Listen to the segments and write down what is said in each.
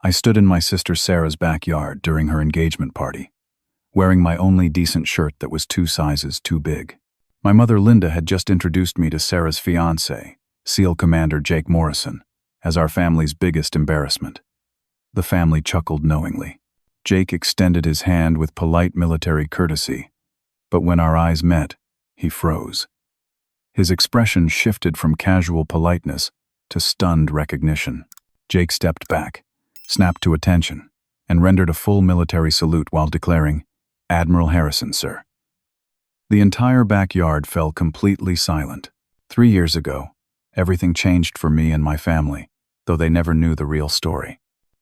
I stood in my sister Sarah's backyard during her engagement party, wearing my only decent shirt that was 2 sizes too big. My mother Linda had just introduced me to Sarah's fiancé, SEAL Commander Jake Morrison, as our family's biggest embarrassment. The family chuckled knowingly. Jake extended his hand with polite military courtesy, but when our eyes met, he froze. His expression shifted from casual politeness to stunned recognition. Jake stepped back, snapped to attention, and rendered a full military salute while declaring, "Admiral Harrison, sir." The entire backyard fell completely silent. 3 years ago, everything changed for me and my family, though they never knew the real story.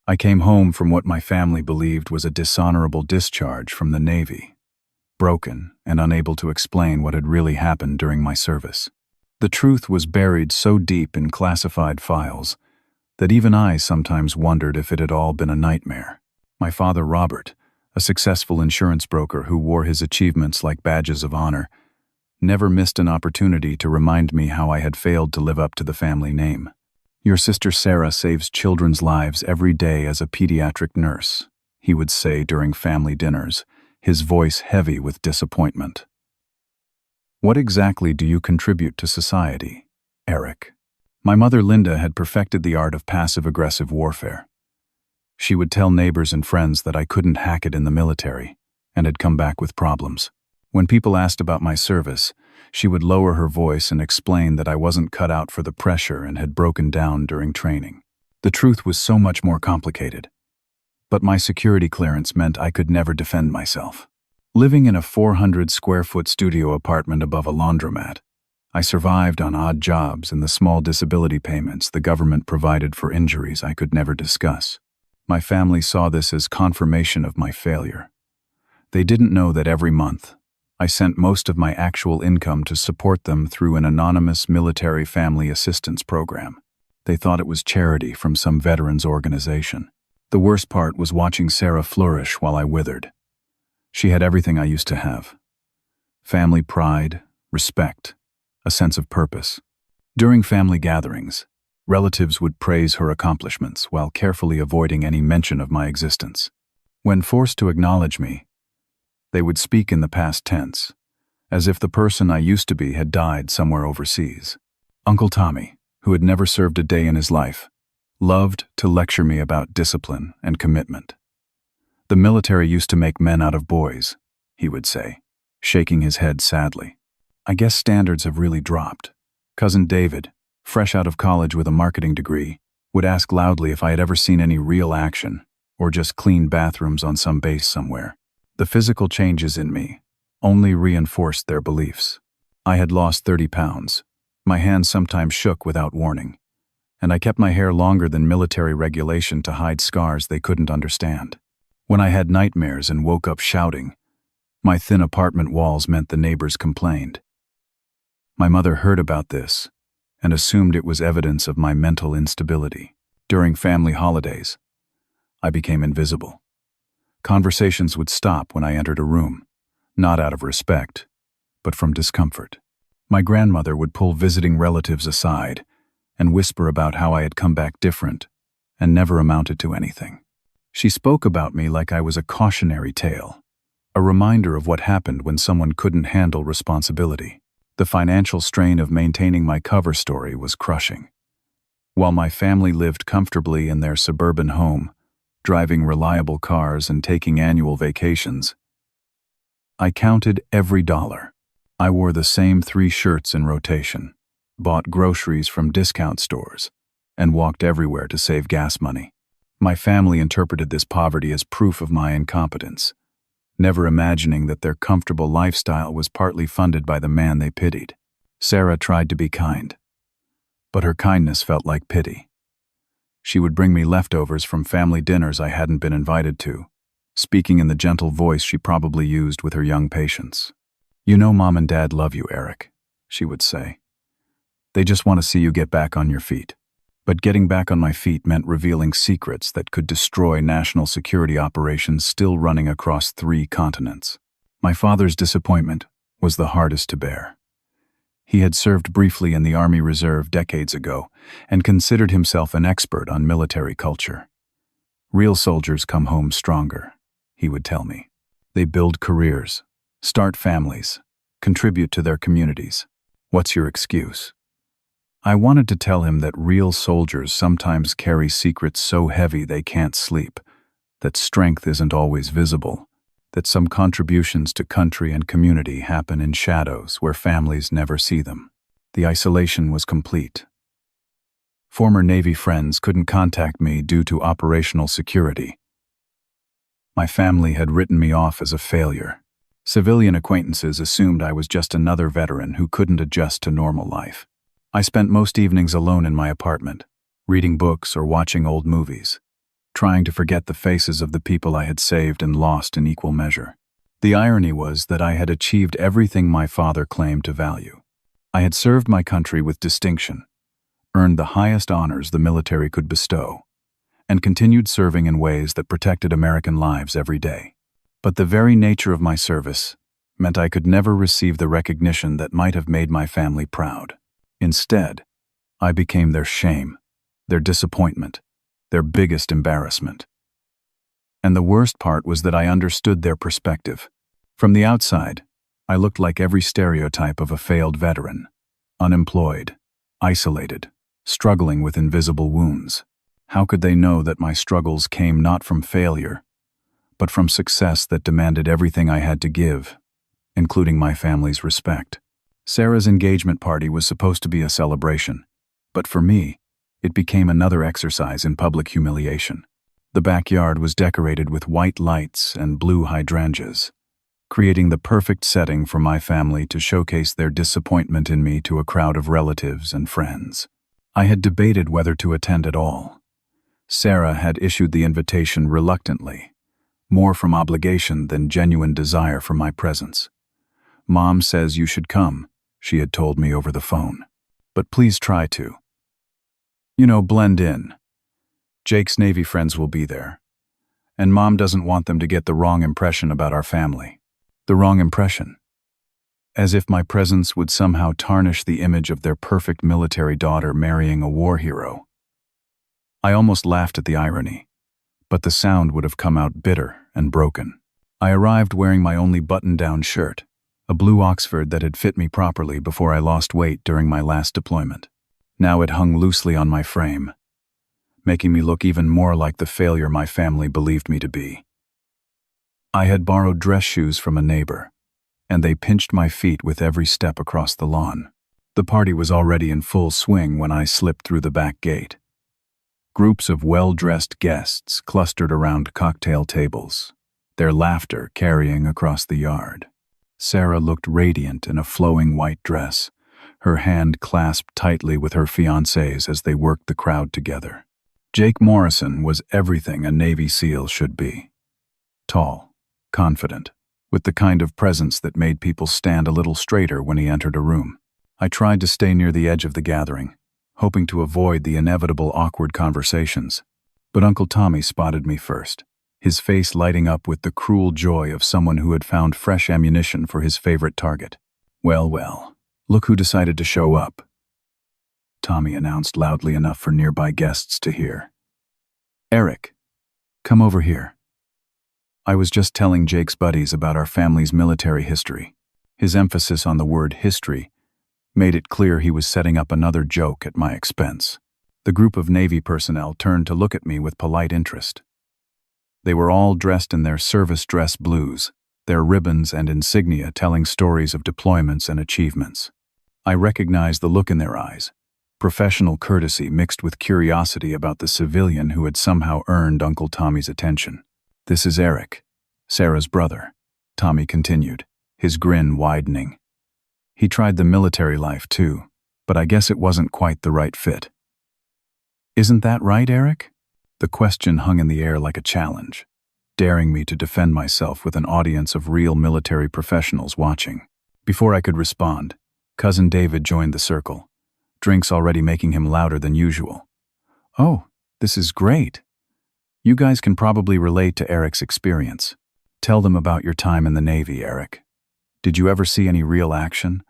I came home from what my family believed was a dishonorable discharge from the Navy, broken and unable to explain what had really happened during my service. The truth was buried so deep in classified files that even I sometimes wondered if it had all been a nightmare. My father, Robert, a successful insurance broker who wore his achievements like badges of honor, never missed an opportunity to remind me how I had failed to live up to the family name. "Your sister Sarah saves children's lives every day as a pediatric nurse," he would say during family dinners, his voice heavy with disappointment. "What exactly do you contribute to society, Eric?" My mother Linda had perfected the art of passive-aggressive warfare. She would tell neighbors and friends that I couldn't hack it in the military and had come back with problems. When people asked about my service, she would lower her voice and explain that I wasn't cut out for the pressure and had broken down during training. The truth was so much more complicated. But my security clearance meant I could never defend myself. Living in a 400-square-foot studio apartment above a laundromat, I survived on odd jobs and the small disability payments the government provided for injuries I could never discuss. My family saw this as confirmation of my failure. They didn't know that every month, I sent most of my actual income to support them through an anonymous military family assistance program. They thought it was charity from some veterans organization. The worst part was watching Sarah flourish while I withered. She had everything I used to have: family pride, respect, a sense of purpose. During family gatherings, relatives would praise her accomplishments while carefully avoiding any mention of my existence. When forced to acknowledge me, they would speak in the past tense, as if the person I used to be had died somewhere overseas. Uncle Tommy, who had never served a day in his life, loved to lecture me about discipline and commitment. "The military used to make men out of boys," he would say, shaking his head sadly. "I guess standards have really dropped." Cousin David, fresh out of college with a marketing degree, would ask loudly if I had ever seen any real action or just clean bathrooms on some base somewhere. The physical changes in me only reinforced their beliefs. I had lost 30 pounds. My hands sometimes shook without warning, and I kept my hair longer than military regulation to hide scars they couldn't understand. When I had nightmares and woke up shouting, my thin apartment walls meant the neighbors complained. My mother heard about this and assumed it was evidence of my mental instability. During family holidays, I became invisible. Conversations would stop when I entered a room, not out of respect, but from discomfort. My grandmother would pull visiting relatives aside and whisper about how I had come back different and never amounted to anything. She spoke about me like I was a cautionary tale, a reminder of what happened when someone couldn't handle responsibility. The financial strain of maintaining my cover story was crushing. While my family lived comfortably in their suburban home, driving reliable cars and taking annual vacations, I counted every dollar. I wore the same 3 shirts in rotation, bought groceries from discount stores, and walked everywhere to save gas money. My family interpreted this poverty as proof of my incompetence, never imagining that their comfortable lifestyle was partly funded by the man they pitied. Sarah tried to be kind, but her kindness felt like pity. She would bring me leftovers from family dinners I hadn't been invited to, speaking in the gentle voice she probably used with her young patients. "You know Mom and Dad love you, Eric," she would say. "They just want to see you get back on your feet." But getting back on my feet meant revealing secrets that could destroy national security operations still running across 3 continents. My father's disappointment was the hardest to bear. He had served briefly in the Army Reserve decades ago and considered himself an expert on military culture. Real soldiers come home stronger, he would tell me. They build careers, start families, contribute to their communities. What's your excuse? I wanted to tell him that real soldiers sometimes carry secrets so heavy they can't sleep, that strength isn't always visible, that some contributions to country and community happen in shadows where families never see them. The isolation was complete. Former Navy friends couldn't contact me due to operational security. My family had written me off as a failure. Civilian acquaintances assumed I was just another veteran who couldn't adjust to normal life. I spent most evenings alone in my apartment, reading books or watching old movies, trying to forget the faces of the people I had saved and lost in equal measure. The irony was that I had achieved everything my father claimed to value. I had served my country with distinction, earned the highest honors the military could bestow, and continued serving in ways that protected American lives every day. But the very nature of my service meant I could never receive the recognition that might have made my family proud. Instead, I became their shame, their disappointment, their biggest embarrassment. And the worst part was that I understood their perspective. From the outside, I looked like every stereotype of a failed veteran, unemployed, isolated, struggling with invisible wounds. How could they know that my struggles came not from failure, but from success that demanded everything I had to give, including my family's respect? Sarah's engagement party was supposed to be a celebration, but for me, it became another exercise in public humiliation. The backyard was decorated with white lights and blue hydrangeas, creating the perfect setting for my family to showcase their disappointment in me to a crowd of relatives and friends. I had debated whether to attend at all. Sarah had issued the invitation reluctantly, more from obligation than genuine desire for my presence. "Mom says you should come," she had told me over the phone. "But please try to. Blend in. Jake's Navy friends will be there. And Mom doesn't want them to get the wrong impression about our family." The wrong impression. As if my presence would somehow tarnish the image of their perfect military daughter marrying a war hero. I almost laughed at the irony, but the sound would have come out bitter and broken. I arrived wearing my only button-down shirt, a blue Oxford that had fit me properly before I lost weight during my last deployment. Now it hung loosely on my frame, making me look even more like the failure my family believed me to be. I had borrowed dress shoes from a neighbor, and they pinched my feet with every step across the lawn. The party was already in full swing when I slipped through the back gate. Groups of well-dressed guests clustered around cocktail tables, their laughter carrying across the yard. Sarah looked radiant in a flowing white dress, her hand clasped tightly with her fiancé's as they worked the crowd together. Jake Morrison was everything a Navy SEAL should be. Tall, confident, with the kind of presence that made people stand a little straighter when he entered a room. I tried to stay near the edge of the gathering, hoping to avoid the inevitable awkward conversations. But Uncle Tommy spotted me first, his face lighting up with the cruel joy of someone who had found fresh ammunition for his favorite target. Well, look who decided to show up," Tommy announced loudly enough for nearby guests to hear. "Eric, come over here." I was just telling Jake's buddies about our family's military history. His emphasis on the word history made it clear he was setting up another joke at my expense. The group of Navy personnel turned to look at me with polite interest. They were all dressed in their service dress blues, their ribbons and insignia telling stories of deployments and achievements. I recognized the look in their eyes, professional courtesy mixed with curiosity about the civilian who had somehow earned Uncle Tommy's attention. "This is Eric, Sarah's brother," Tommy continued, his grin widening. "He tried the military life too, but I guess it wasn't quite the right fit." "Isn't that right, Eric?" The question hung in the air like a challenge, daring me to defend myself with an audience of real military professionals watching. Before I could respond, Cousin David joined the circle, drinks already making him louder than usual. "Oh, this is great. You guys can probably relate to Eric's experience. Tell them about your time in the Navy, Eric. Did you ever see any real action?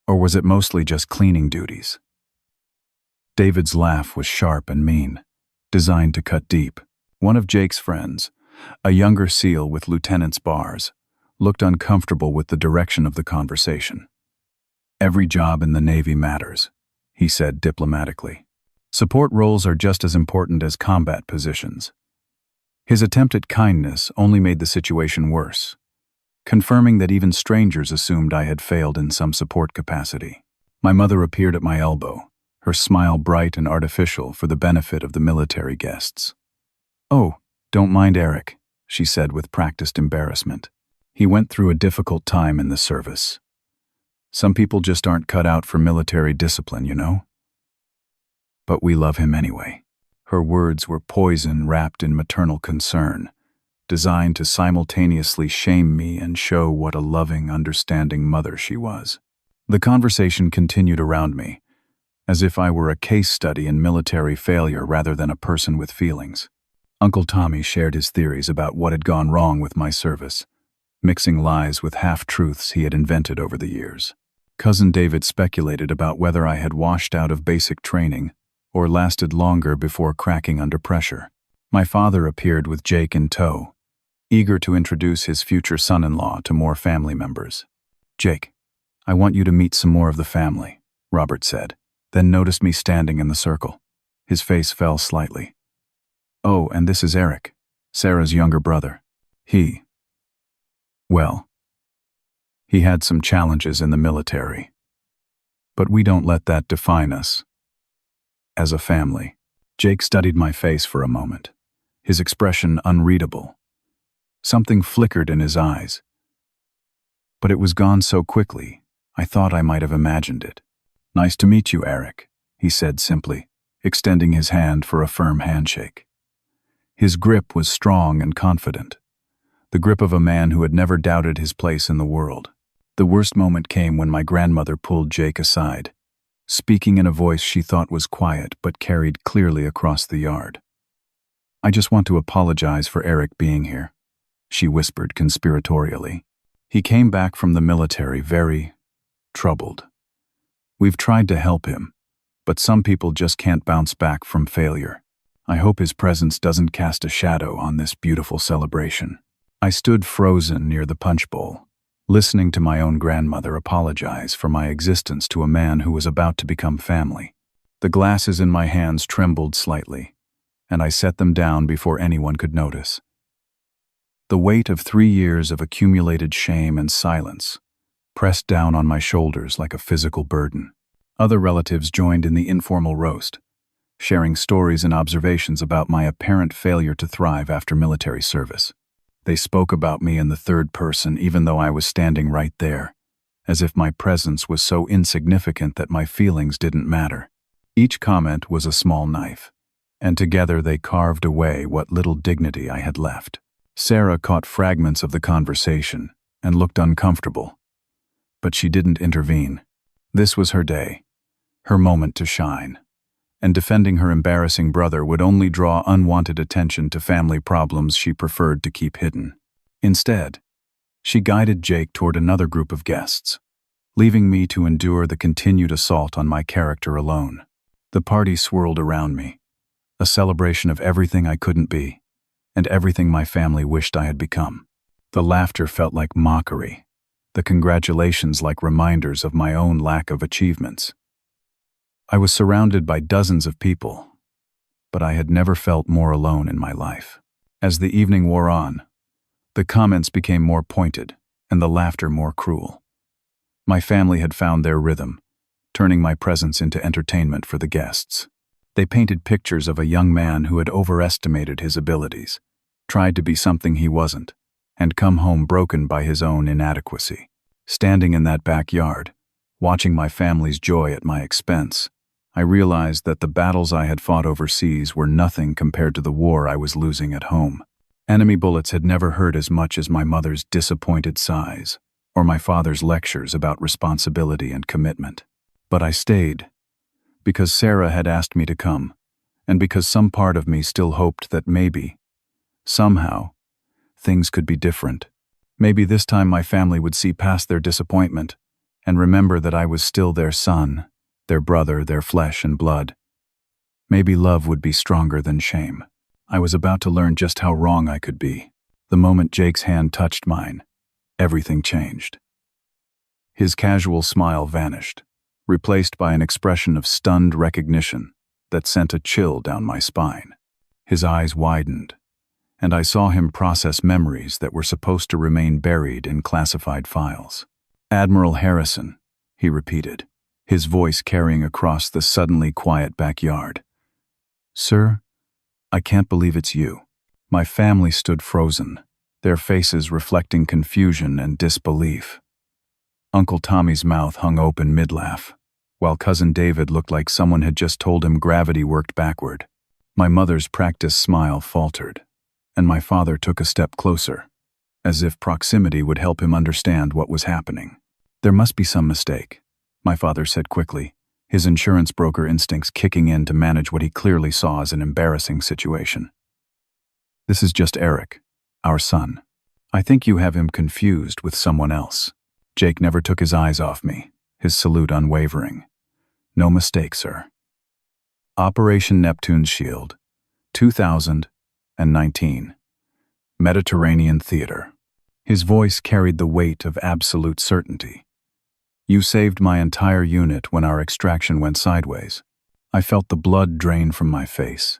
Or was it mostly just cleaning duties?" David's laugh was sharp and mean, designed to cut deep. One of Jake's friends, a younger SEAL with lieutenant's bars, looked uncomfortable with the direction of the conversation. "Every job in the Navy matters," he said diplomatically. "Support roles are just as important as combat positions." His attempt at kindness only made the situation worse, confirming that even strangers assumed I had failed in some support capacity. My mother appeared at my elbow, her smile bright and artificial for the benefit of the military guests. "Oh, don't mind Eric," she said with practiced embarrassment. "He went through a difficult time in the service. Some people just aren't cut out for military discipline, you know? But we love him anyway." Her words were poison wrapped in maternal concern, designed to simultaneously shame me and show what a loving, understanding mother she was. The conversation continued around me, as if I were a case study in military failure rather than a person with feelings. Uncle Tommy shared his theories about what had gone wrong with my service, mixing lies with half-truths he had invented over the years. Cousin David speculated about whether I had washed out of basic training or lasted longer before cracking under pressure. My father appeared with Jake in tow, eager to introduce his future son-in-law to more family members. "Jake, I want you to meet some more of the family," Robert said, then noticed me standing in the circle. His face fell slightly. "Oh, and this is Eric, Sarah's younger brother. Well, he had some challenges in the military. But we don't let that define us. As a family." Jake studied my face for a moment, his expression unreadable. Something flickered in his eyes. But it was gone so quickly, I thought I might have imagined it. "Nice to meet you, Eric," he said simply, extending his hand for a firm handshake. His grip was strong and confident, the grip of a man who had never doubted his place in the world. The worst moment came when my grandmother pulled Jake aside, speaking in a voice she thought was quiet but carried clearly across the yard. "I just want to apologize for Eric being here," she whispered conspiratorially. "He came back from the military very troubled. We've tried to help him, but some people just can't bounce back from failure. I hope his presence doesn't cast a shadow on this beautiful celebration." I stood frozen near the punch bowl, listening to my own grandmother apologize for my existence to a man who was about to become family. The glasses in my hands trembled slightly, and I set them down before anyone could notice. The weight of 3 years of accumulated shame and silence pressed down on my shoulders like a physical burden. Other relatives joined in the informal roast, sharing stories and observations about my apparent failure to thrive after military service. They spoke about me in the third person even though I was standing right there, as if my presence was so insignificant that my feelings didn't matter. Each comment was a small knife, and together they carved away what little dignity I had left. Sarah caught fragments of the conversation and looked uncomfortable, but she didn't intervene. This was her day, her moment to shine, and defending her embarrassing brother would only draw unwanted attention to family problems she preferred to keep hidden. Instead, she guided Jake toward another group of guests, leaving me to endure the continued assault on my character alone. The party swirled around me, a celebration of everything I couldn't be, and everything my family wished I had become. The laughter felt like mockery, the congratulations like reminders of my own lack of achievements. I was surrounded by dozens of people, but I had never felt more alone in my life. As the evening wore on, the comments became more pointed and the laughter more cruel. My family had found their rhythm, turning my presence into entertainment for the guests. They painted pictures of a young man who had overestimated his abilities, tried to be something he wasn't, and come home broken by his own inadequacy. Standing in that backyard, watching my family's joy at my expense, I realized that the battles I had fought overseas were nothing compared to the war I was losing at home. Enemy bullets had never hurt as much as my mother's disappointed sighs, or my father's lectures about responsibility and commitment. But I stayed, because Sarah had asked me to come, and because some part of me still hoped that maybe, somehow, things could be different. Maybe this time my family would see past their disappointment and remember that I was still their son, their brother, their flesh and blood. Maybe love would be stronger than shame. I was about to learn just how wrong I could be. The moment Jake's hand touched mine, everything changed. His casual smile vanished, replaced by an expression of stunned recognition that sent a chill down my spine. His eyes widened, and I saw him process memories that were supposed to remain buried in classified files. "Admiral Harrison," he repeated, his voice carrying across the suddenly quiet backyard. "Sir, I can't believe it's you." My family stood frozen, their faces reflecting confusion and disbelief. Uncle Tommy's mouth hung open mid-laugh, while Cousin David looked like someone had just told him gravity worked backward. My mother's practiced smile faltered, and my father took a step closer, as if proximity would help him understand what was happening. "There must be some mistake," my father said quickly, his insurance broker instincts kicking in to manage what he clearly saw as an embarrassing situation. "This is just Eric, our son. I think you have him confused with someone else." Jake never took his eyes off me, his salute unwavering. "No mistake, sir." Operation Neptune's Shield, 2019. Mediterranean Theater. His voice carried the weight of absolute certainty. "You saved my entire unit when our extraction went sideways." I felt the blood drain from my face.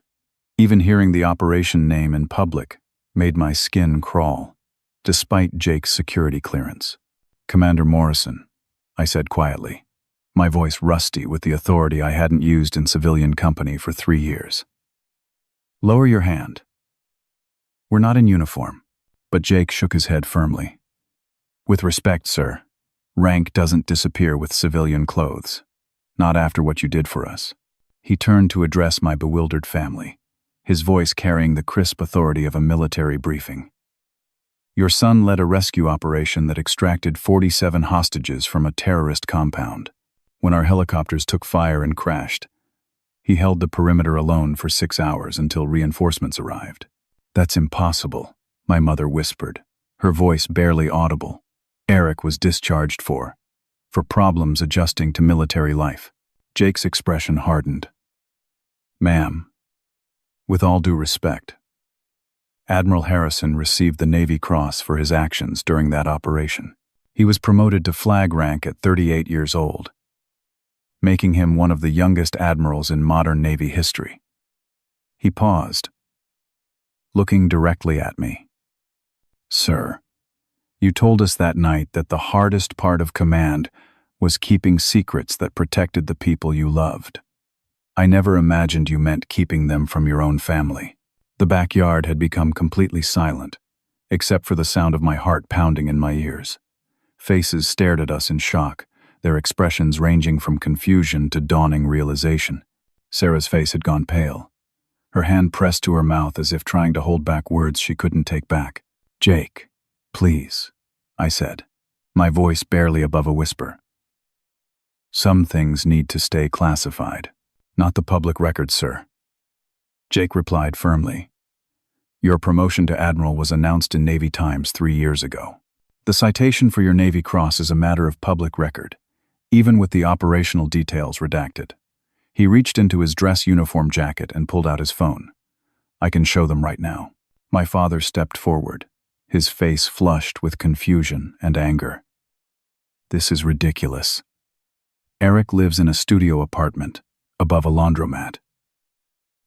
Even hearing the operation name in public made my skin crawl, despite Jake's security clearance. "Commander Morrison," I said quietly, my voice rusty with the authority I hadn't used in civilian company for 3 years. "Lower your hand. We're not in uniform." But Jake shook his head firmly. "With respect, sir, rank doesn't disappear with civilian clothes. Not after what you did for us." He turned to address my bewildered family, his voice carrying the crisp authority of a military briefing. "Your son led a rescue operation that extracted 47 hostages from a terrorist compound. When our helicopters took fire and crashed, he held the perimeter alone for 6 hours until reinforcements arrived." "That's impossible," my mother whispered, her voice barely audible. "Eric was discharged for problems adjusting to military life." Jake's expression hardened. "Ma'am, with all due respect, Admiral Harrison received the Navy Cross for his actions during that operation. He was promoted to flag rank at 38 years old, making him one of the youngest admirals in modern Navy history." He paused, looking directly at me. "Sir, you told us that night that the hardest part of command was keeping secrets that protected the people you loved. I never imagined you meant keeping them from your own family." The backyard had become completely silent, except for the sound of my heart pounding in my ears. Faces stared at us in shock, their expressions ranging from confusion to dawning realization. Sarah's face had gone pale, her hand pressed to her mouth as if trying to hold back words she couldn't take back. "Jake, please," I said, my voice barely above a whisper. "Some things need to stay classified." "Not the public record, sir," Jake replied firmly. "Your promotion to Admiral was announced in Navy Times 3 years ago. The citation for your Navy Cross is a matter of public record, even with the operational details redacted." He reached into his dress uniform jacket and pulled out his phone. "I can show them right now." My father stepped forward, his face flushed with confusion and anger. "This is ridiculous. Eric lives in a studio apartment above a laundromat.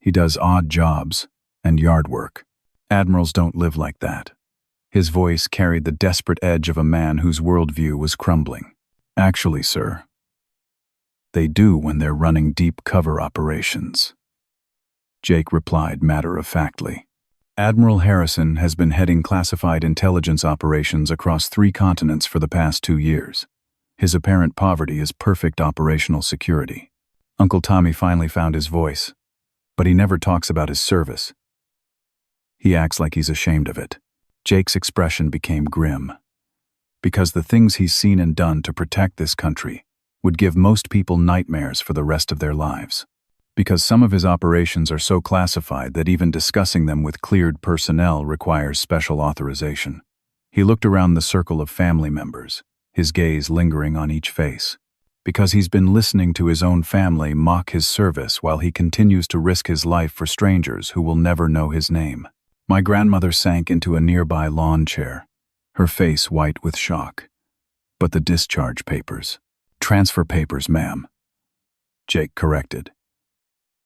He does odd jobs and yard work. Admirals don't live like that." His voice carried the desperate edge of a man whose worldview was crumbling. "Actually, sir, they do when they're running deep cover operations," Jake replied matter-of-factly. "Admiral Harrison has been heading classified intelligence operations across 3 continents for the past 2 years. His apparent poverty is perfect operational security." Uncle Tommy finally found his voice, but he never talks about his service. He acts like he's ashamed of it. Jake's expression became grim. Because the things he's seen and done to protect this country would give most people nightmares for the rest of their lives. Because some of his operations are so classified that even discussing them with cleared personnel requires special authorization. He looked around the circle of family members, his gaze lingering on each face. because he's been listening to his own family mock his service while he continues to risk his life for strangers who will never know his name. My grandmother sank into a nearby lawn chair, her face white with shock. But the discharge papers. Transfer papers, ma'am. Jake corrected.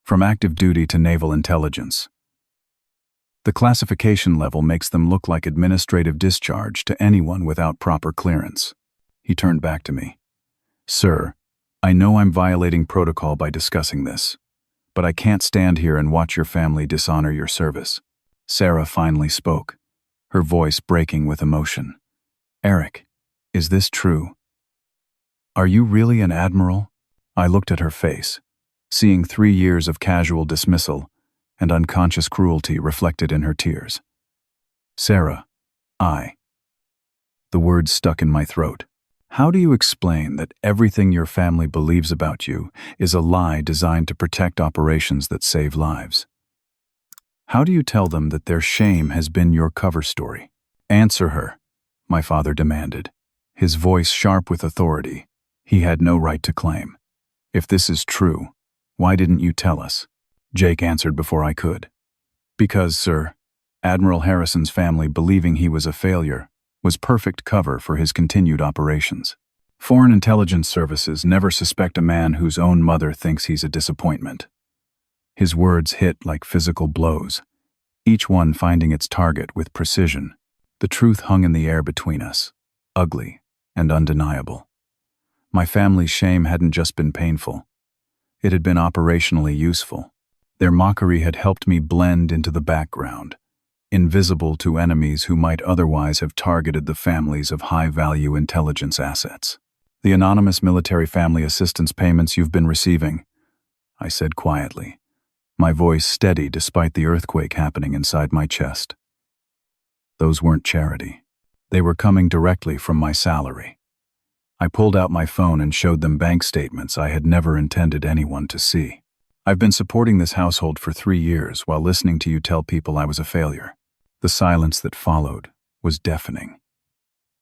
From active duty to naval intelligence. The classification level makes them look like administrative discharge to anyone without proper clearance. He turned back to me. Sir, I know I'm violating protocol by discussing this, but I can't stand here and watch your family dishonor your service. Sarah finally spoke, her voice breaking with emotion. Eric, is this true? Are you really an admiral? I looked at her face, seeing 3 years of casual dismissal and unconscious cruelty reflected in her tears. Sarah, the words stuck in my throat. How do you explain that everything your family believes about you is a lie designed to protect operations that save lives? How do you tell them that their shame has been your cover story? Answer her, my father demanded, his voice sharp with authority he had no right to claim. If this is true, why didn't you tell us? Jake answered before I could. Because, sir, Admiral Harrison's family believing he was a failure was perfect cover for his continued operations. Foreign intelligence services never suspect a man whose own mother thinks he's a disappointment. His words hit like physical blows, each one finding its target with precision. The truth hung in the air between us, ugly and undeniable. My family's shame hadn't just been painful. It had been operationally useful. Their mockery had helped me blend into the background, invisible to enemies who might otherwise have targeted the families of high-value intelligence assets. The anonymous military family assistance payments you've been receiving, I said quietly, my voice steady despite the earthquake happening inside my chest. Those weren't charity. They were coming directly from my salary. I pulled out my phone and showed them bank statements I had never intended anyone to see. I've been supporting this household for 3 years while listening to you tell people I was a failure. The silence that followed was deafening.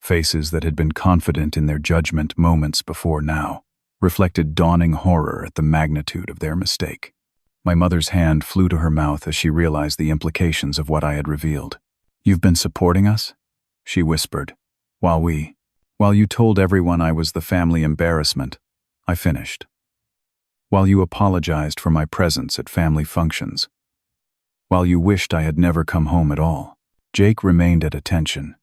Faces that had been confident in their judgment moments before now reflected dawning horror at the magnitude of their mistake. My mother's hand flew to her mouth as she realized the implications of what I had revealed. You've been supporting us? She whispered. While you told everyone I was the family embarrassment, I finished. While you apologized for my presence at family functions. While you wished I had never come home at all. Jake remained at attention,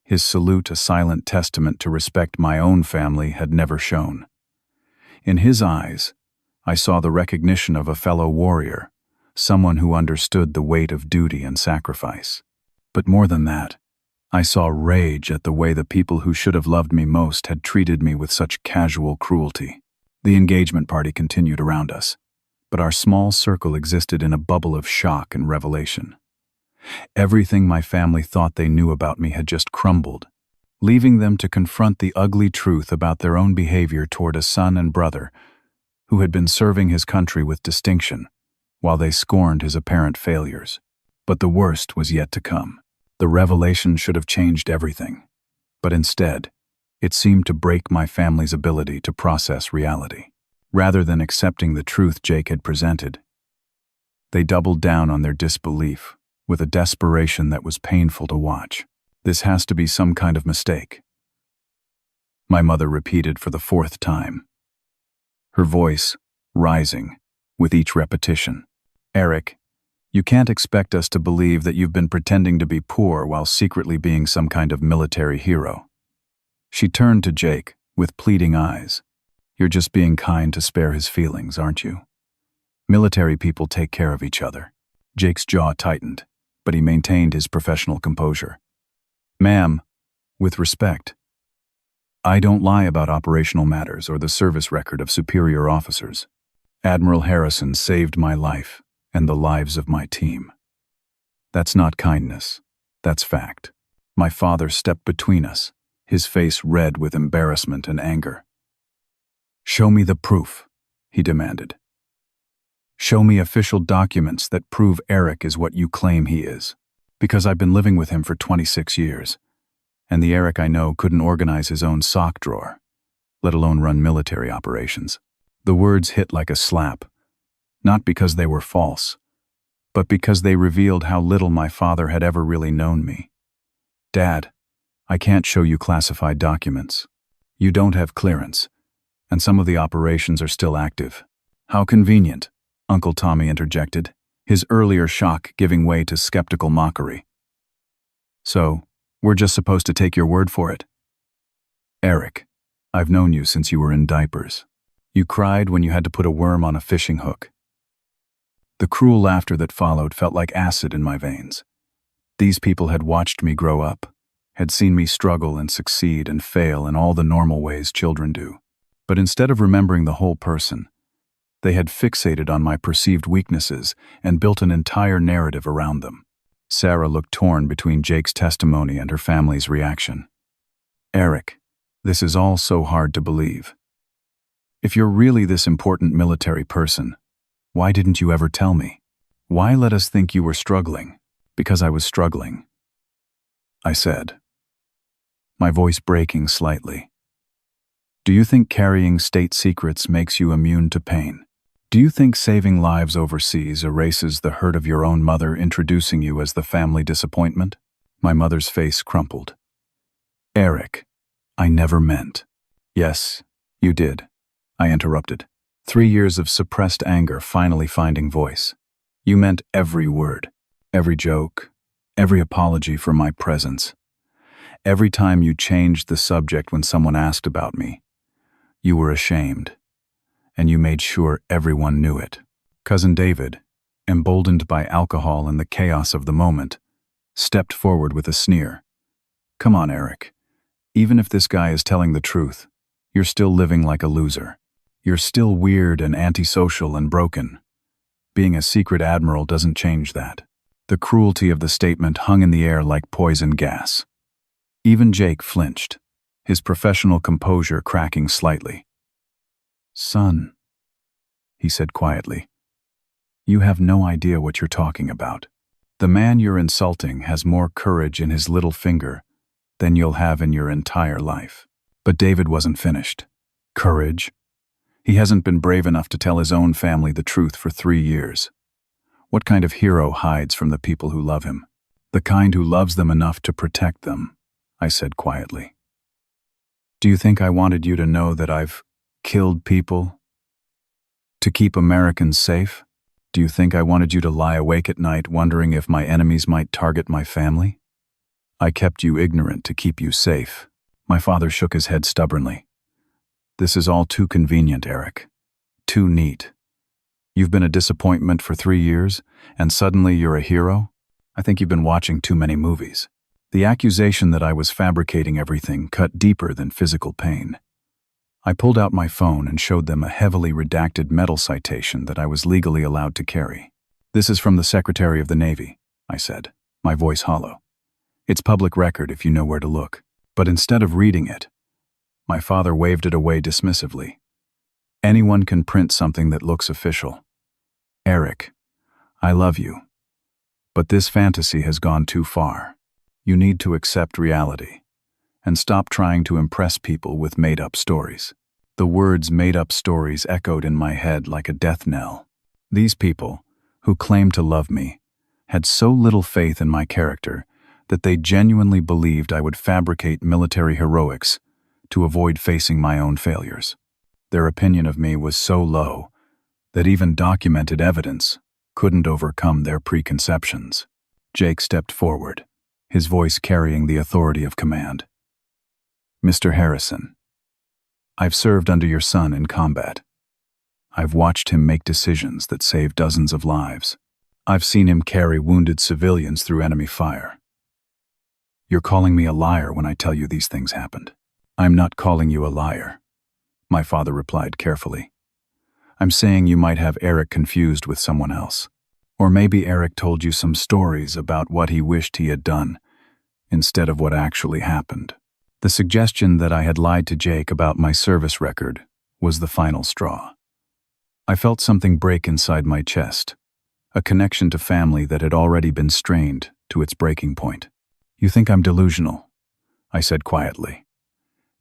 his salute a silent testament to respect my own family had never shown. In his eyes, I saw the recognition of a fellow warrior, someone who understood the weight of duty and sacrifice. But more than that, I saw rage at the way the people who should have loved me most had treated me with such casual cruelty. The engagement party continued around us, but our small circle existed in a bubble of shock and revelation. Everything my family thought they knew about me had just crumbled, leaving them to confront the ugly truth about their own behavior toward a son and brother who had been serving his country with distinction, while they scorned his apparent failures. But the worst was yet to come. The revelation should have changed everything, but instead, it seemed to break my family's ability to process reality. Rather than accepting the truth Jake had presented, they doubled down on their disbelief with a desperation that was painful to watch. This has to be some kind of mistake, my mother repeated for the 4th time, her voice rising with each repetition. Eric, you can't expect us to believe that you've been pretending to be poor while secretly being some kind of military hero. She turned to Jake with pleading eyes. You're just being kind to spare his feelings, aren't you? Military people take care of each other. Jake's jaw tightened, but he maintained his professional composure. Ma'am, with respect, I don't lie about operational matters or the service record of superior officers. Admiral Harrison saved my life and the lives of my team. That's not kindness, that's fact. My father stepped between us, his face red with embarrassment and anger. Show me the proof, he demanded. Show me official documents that prove Eric is what you claim he is, because I've been living with him for 26 years, and the Eric I know couldn't organize his own sock drawer, let alone run military operations. The words hit like a slap, not because they were false, but because they revealed how little my father had ever really known me. Dad, I can't show you classified documents. You don't have clearance, and some of the operations are still active. How convenient, Uncle Tommy interjected, his earlier shock giving way to skeptical mockery. So, we're just supposed to take your word for it? Eric, I've known you since you were in diapers. You cried when you had to put a worm on a fishing hook. The cruel laughter that followed felt like acid in my veins. These people had watched me grow up, had seen me struggle and succeed and fail in all the normal ways children do. But instead of remembering the whole person, they had fixated on my perceived weaknesses and built an entire narrative around them. Sarah looked torn between Jake's testimony and her family's reaction. Eric, this is all so hard to believe. If you're really this important military person, why didn't you ever tell me? Why let us think you were struggling? Because I was struggling, I said, my voice breaking slightly. Do you think carrying state secrets makes you immune to pain? Do you think saving lives overseas erases the hurt of your own mother introducing you as the family disappointment? My mother's face crumpled. Eric, I never meant. Yes, you did, I interrupted, 3 years of suppressed anger finally finding voice. You meant every word, every joke, every apology for my presence. Every time you changed the subject when someone asked about me, you were ashamed, and you made sure everyone knew it. Cousin David, emboldened by alcohol and the chaos of the moment, stepped forward with a sneer. Come on, Eric. Even if this guy is telling the truth, you're still living like a loser. You're still weird and antisocial and broken. Being a secret admiral doesn't change that. The cruelty of the statement hung in the air like poison gas. Even Jake flinched, his professional composure cracking slightly. Son, he said quietly, you have no idea what you're talking about. The man you're insulting has more courage in his little finger than you'll have in your entire life. But David wasn't finished. Courage? He hasn't been brave enough to tell his own family the truth for 3 years. What kind of hero hides from the people who love him? The kind who loves them enough to protect them, I said quietly. Do you think I wanted you to know that I've killed people to keep Americans safe? Do you think I wanted you to lie awake at night wondering if my enemies might target my family? I kept you ignorant to keep you safe. My father shook his head stubbornly. This is all too convenient, Eric. Too neat. You've been a disappointment for 3 years, and suddenly you're a hero? I think you've been watching too many movies. The accusation that I was fabricating everything cut deeper than physical pain. I pulled out my phone and showed them a heavily redacted metal citation that I was legally allowed to carry. This is from the Secretary of the Navy, I said, my voice hollow. It's public record if you know where to look. But instead of reading it, my father waved it away dismissively. Anyone can print something that looks official. Eric, I love you, but this fantasy has gone too far. You need to accept reality and stop trying to impress people with made-up stories. The words made-up stories echoed in my head like a death knell. These people, who claimed to love me, had so little faith in my character that they genuinely believed I would fabricate military heroics to avoid facing my own failures. Their opinion of me was so low that even documented evidence couldn't overcome their preconceptions. Jake stepped forward, his voice carrying the authority of command. Mr. Harrison, I've served under your son in combat. I've watched him make decisions that save dozens of lives. I've seen him carry wounded civilians through enemy fire. You're calling me a liar when I tell you these things happened. I'm not calling you a liar, my father replied carefully. I'm saying you might have Eric confused with someone else. Or maybe Eric told you some stories about what he wished he had done instead of what actually happened. The suggestion that I had lied to Jake about my service record was the final straw. I felt something break inside my chest, a connection to family that had already been strained to its breaking point. You think I'm delusional, I said quietly.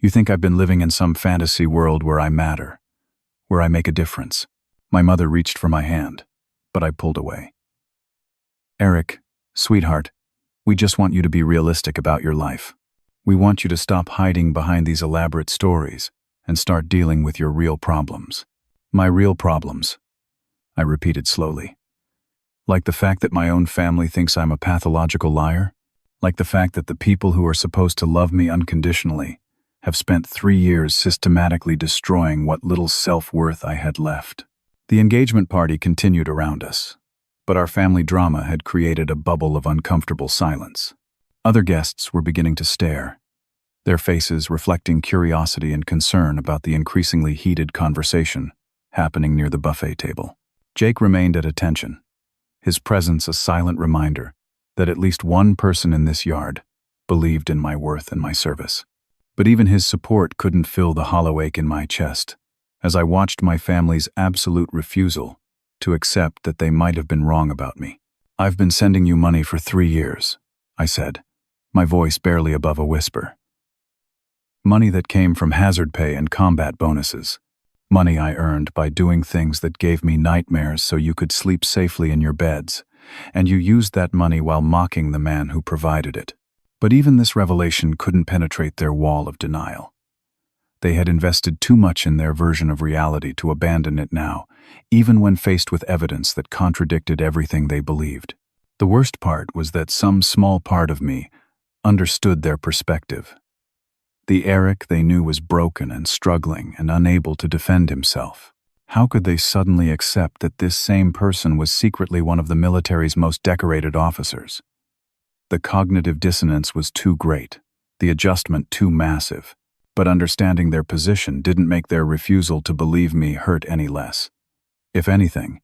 You think I've been living in some fantasy world where I matter, where I make a difference. My mother reached for my hand, but I pulled away. Eric, sweetheart, we just want you to be realistic about your life. We want you to stop hiding behind these elaborate stories and start dealing with your real problems. My real problems, I repeated slowly. Like the fact that my own family thinks I'm a pathological liar? Like the fact that the people who are supposed to love me unconditionally have spent 3 years systematically destroying what little self-worth I had left. The engagement party continued around us, but our family drama had created a bubble of uncomfortable silence. Other guests were beginning to stare, their faces reflecting curiosity and concern about the increasingly heated conversation happening near the buffet table. Jake remained at attention, his presence a silent reminder that at least one person in this yard believed in my worth and my service. But even his support couldn't fill the hollow ache in my chest as I watched my family's absolute refusal to accept that they might have been wrong about me. I've been sending you money for 3 years, I said, my voice barely above a whisper. Money that came from hazard pay and combat bonuses. Money I earned by doing things that gave me nightmares so you could sleep safely in your beds, and you used that money while mocking the man who provided it. But even this revelation couldn't penetrate their wall of denial. They had invested too much in their version of reality to abandon it now, even when faced with evidence that contradicted everything they believed. The worst part was that some small part of me understood their perspective. The Eric they knew was broken and struggling and unable to defend himself. How could they suddenly accept that this same person was secretly one of the military's most decorated officers? The cognitive dissonance was too great, the adjustment too massive, but understanding their position didn't make their refusal to believe me hurt any less. If anything,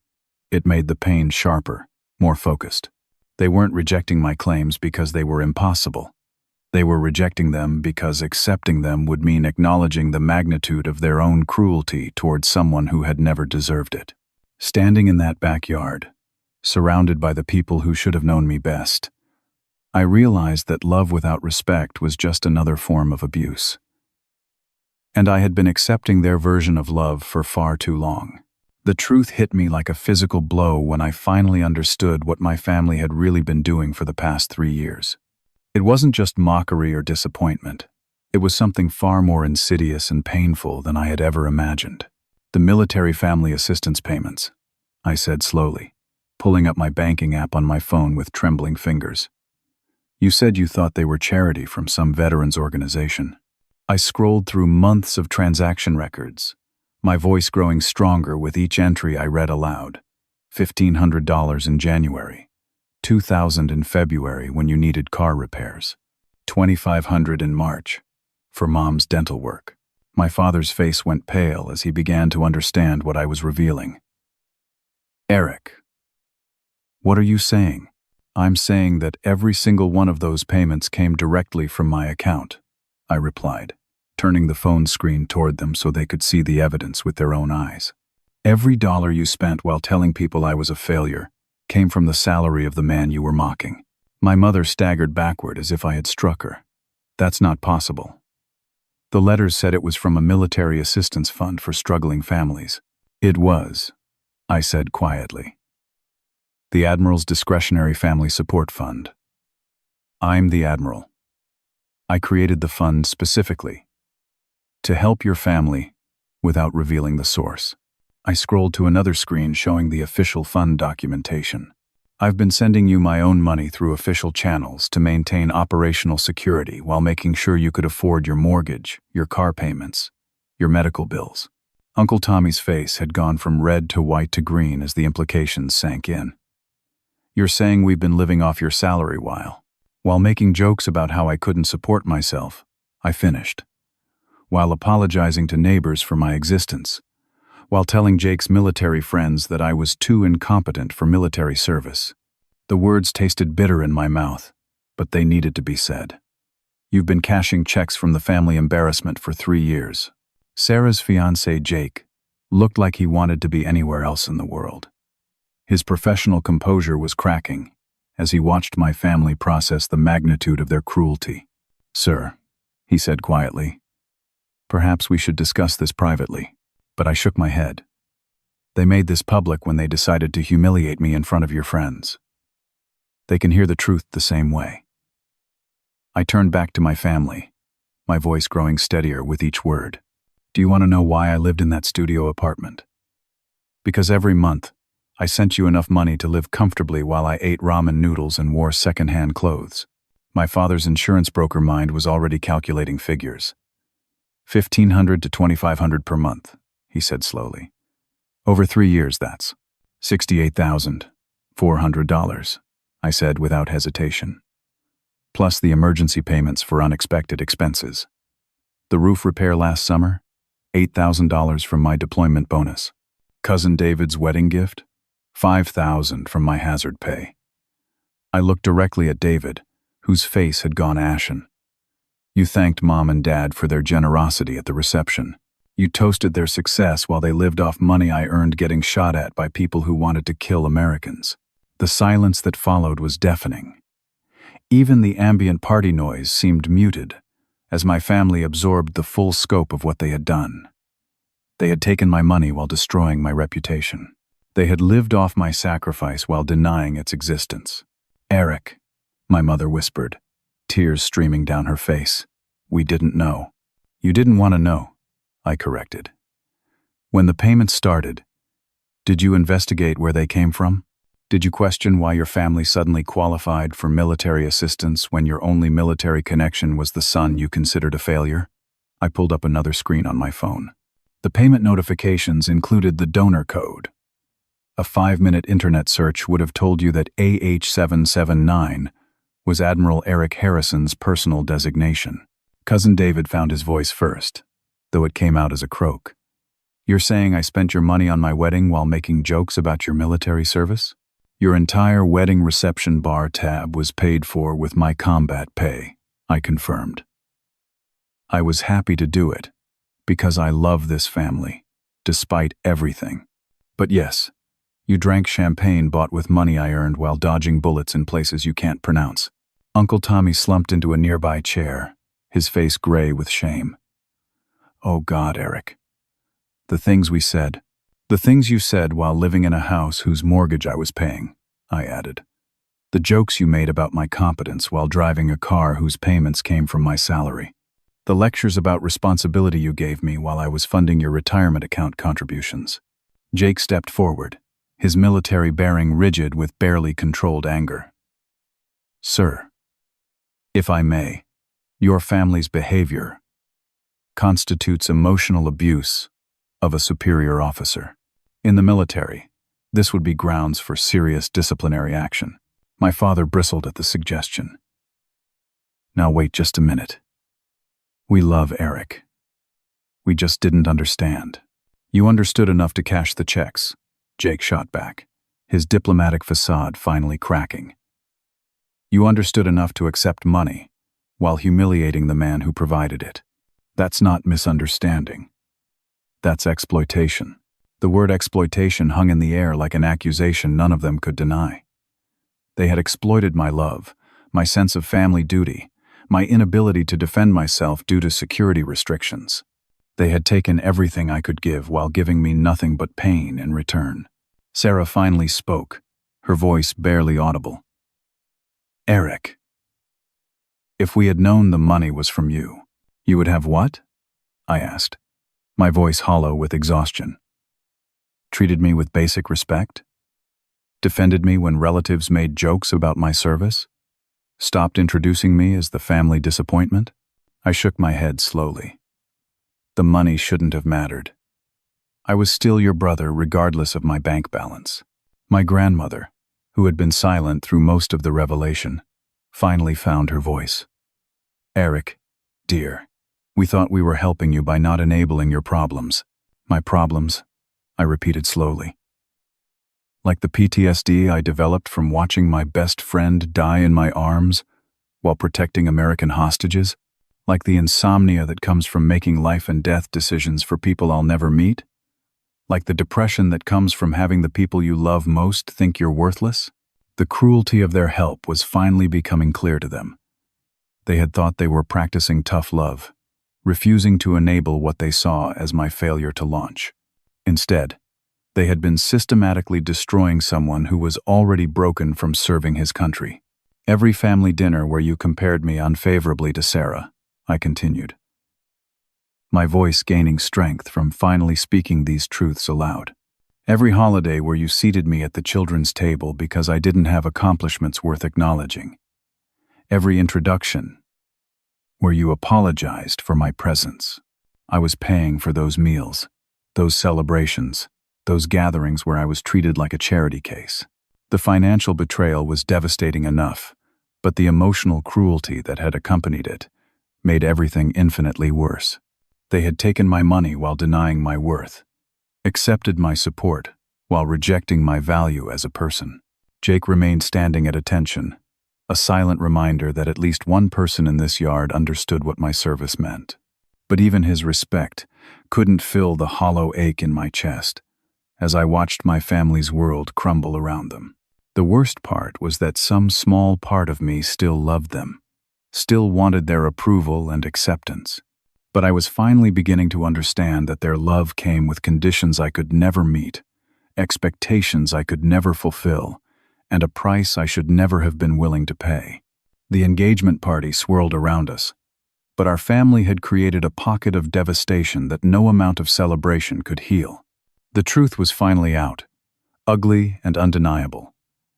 it made the pain sharper, more focused. They weren't rejecting my claims because they were impossible. They were rejecting them because accepting them would mean acknowledging the magnitude of their own cruelty towards someone who had never deserved it. Standing in that backyard, surrounded by the people who should have known me best, I realized that love without respect was just another form of abuse. And I had been accepting their version of love for far too long. The truth hit me like a physical blow when I finally understood what my family had really been doing for the past 3 years. It wasn't just mockery or disappointment. It was something far more insidious and painful than I had ever imagined. The military family assistance payments, I said slowly, pulling up my banking app on my phone with trembling fingers. You said you thought they were charity from some veterans organization. I scrolled through months of transaction records, my voice growing stronger with each entry I read aloud. $1,500 in January, $2,000 in February when you needed car repairs, $2,500 in March for Mom's dental work. My father's face went pale as he began to understand what I was revealing. Eric, what are you saying? I'm saying that every single one of those payments came directly from my account, I replied, turning the phone screen toward them so they could see the evidence with their own eyes. Every dollar you spent while telling people I was a failure came from the salary of the man you were mocking. My mother staggered backward as if I had struck her. That's not possible. The letters said it was from a military assistance fund for struggling families. It was, I said quietly. The Admiral's Discretionary Family Support Fund. I'm the Admiral. I created the fund specifically to help your family without revealing the source. I scrolled to another screen showing the official fund documentation. I've been sending you my own money through official channels to maintain operational security while making sure you could afford your mortgage, your car payments, your medical bills. Uncle Tommy's face had gone from red to white to green as the implications sank in. You're saying we've been living off your salary while making jokes about how I couldn't support myself, I finished, while apologizing to neighbors for my existence, while telling Jake's military friends that I was too incompetent for military service. The words tasted bitter in my mouth, but they needed to be said. You've been cashing checks from the family embarrassment for 3 years. Sarah's fiancé, Jake, looked like he wanted to be anywhere else in the world. His professional composure was cracking as he watched my family process the magnitude of their cruelty. Sir, he said quietly, Perhaps we should discuss this privately. But I shook my head. They made this public when they decided to humiliate me in front of your friends. They can hear the truth the same way. I turned back to my family, my voice growing steadier with each word. Do you want to know why I lived in that studio apartment? Because every month, I sent you enough money to live comfortably while I ate ramen noodles and wore second-hand clothes. My father's insurance broker mind was already calculating figures. $1,500 to $2,500 per month, he said slowly. Over 3 years, that's $68,400, I said without hesitation. Plus the emergency payments for unexpected expenses. The roof repair last summer, $8,000 from my deployment bonus. Cousin David's wedding gift, $5,000 from my hazard pay. I looked directly at David, whose face had gone ashen. You thanked Mom and Dad for their generosity at the reception. You toasted their success while they lived off money I earned getting shot at by people who wanted to kill Americans. The silence that followed was deafening. Even the ambient party noise seemed muted, as my family absorbed the full scope of what they had done. They had taken my money while destroying my reputation. They had lived off my sacrifice while denying its existence. Eric, my mother whispered, tears streaming down her face. We didn't know. You didn't want to know, I corrected. When the payments started, did you investigate where they came from? Did you question why your family suddenly qualified for military assistance when your only military connection was the son you considered a failure? I pulled up another screen on my phone. The payment notifications included the donor code. A 5-minute internet search would have told you that AH779 was Admiral Eric Harrison's personal designation. Cousin David found his voice first, though it came out as a croak. You're saying I spent your money on my wedding while making jokes about your military service? Your entire wedding reception bar tab was paid for with my combat pay, I confirmed. I was happy to do it, because I love this family, despite everything. But yes, you drank champagne bought with money I earned while dodging bullets in places you can't pronounce. Uncle Tommy slumped into a nearby chair, his face gray with shame. Oh God, Eric. The things we said. The things you said while living in a house whose mortgage I was paying, I added. The jokes you made about my competence while driving a car whose payments came from my salary. The lectures about responsibility you gave me while I was funding your retirement account contributions. Jake stepped forward, his military bearing rigid with barely controlled anger. Sir, if I may, your family's behavior constitutes emotional abuse of a superior officer. In the military, this would be grounds for serious disciplinary action. My father bristled at the suggestion. Now wait just a minute. We love Eric. We just didn't understand. You understood enough to cash the checks, Jake shot back, his diplomatic facade finally cracking. You understood enough to accept money, while humiliating the man who provided it. That's not misunderstanding. That's exploitation. The word exploitation hung in the air like an accusation none of them could deny. They had exploited my love, my sense of family duty, my inability to defend myself due to security restrictions. They had taken everything I could give while giving me nothing but pain in return. Sarah finally spoke, her voice barely audible. Eric, if we had known the money was from you, you would have what? I asked, my voice hollow with exhaustion. Treated me with basic respect? Defended me when relatives made jokes about my service? Stopped introducing me as the family disappointment? I shook my head slowly. The money shouldn't have mattered. I was still your brother regardless of my bank balance. My grandmother, who had been silent through most of the revelation, finally found her voice. Eric, dear, we thought we were helping you by not enabling your problems. My problems? I repeated slowly. Like the PTSD I developed from watching my best friend die in my arms while protecting American hostages? Like the insomnia that comes from making life and death decisions for people I'll never meet? Like the depression that comes from having the people you love most think you're worthless? The cruelty of their help was finally becoming clear to them. They had thought they were practicing tough love, refusing to enable what they saw as my failure to launch. Instead, they had been systematically destroying someone who was already broken from serving his country. Every family dinner where you compared me unfavorably to Sarah, I continued, my voice gaining strength from finally speaking these truths aloud. Every holiday where you seated me at the children's table because I didn't have accomplishments worth acknowledging. Every introduction where you apologized for my presence. I was paying for those meals, those celebrations, those gatherings where I was treated like a charity case. The financial betrayal was devastating enough, but the emotional cruelty that had accompanied it made everything infinitely worse. They had taken my money while denying my worth, accepted my support while rejecting my value as a person. Jake remained standing at attention, a silent reminder that at least one person in this yard understood what my service meant. But even his respect couldn't fill the hollow ache in my chest as I watched my family's world crumble around them. The worst part was that some small part of me still loved them, still wanted their approval and acceptance. But I was finally beginning to understand that their love came with conditions I could never meet, expectations I could never fulfill, and a price I should never have been willing to pay. The engagement party swirled around us, but our family had created a pocket of devastation that no amount of celebration could heal. The truth was finally out, ugly and undeniable,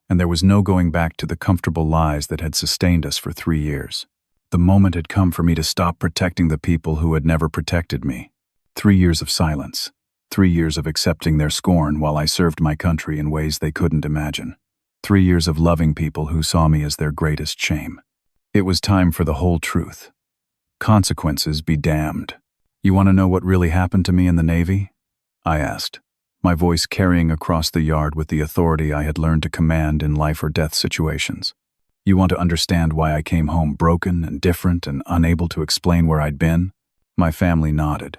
and there was no going back to the comfortable lies that had sustained us for 3 years. The moment had come for me to stop protecting the people who had never protected me. 3 years of silence, 3 years of accepting their scorn while I served my country in ways they couldn't imagine. 3 years of loving people who saw me as their greatest shame. It was time for the whole truth. Consequences be damned. You want to know what really happened to me in the Navy? I asked, my voice carrying across the yard with the authority I had learned to command in life or death situations. You want to understand why I came home broken and different and unable to explain where I'd been? My family nodded,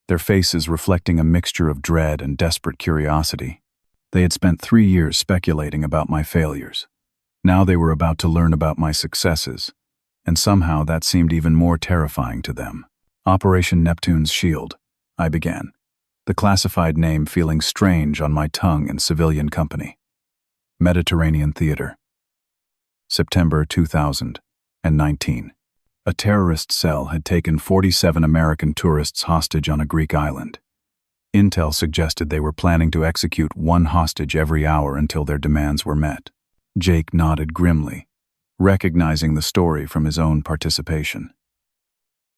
their faces reflecting a mixture of dread and desperate curiosity. They had spent 3 years speculating about my failures. Now they were about to learn about my successes, and somehow that seemed even more terrifying to them. Operation Neptune's Shield, I began, the classified name feeling strange on my tongue in civilian company. Mediterranean Theater. September 2019. A terrorist cell had taken 47 American tourists hostage on a Greek island. Intel suggested they were planning to execute one hostage every hour until their demands were met. Jake nodded grimly, recognizing the story from his own participation.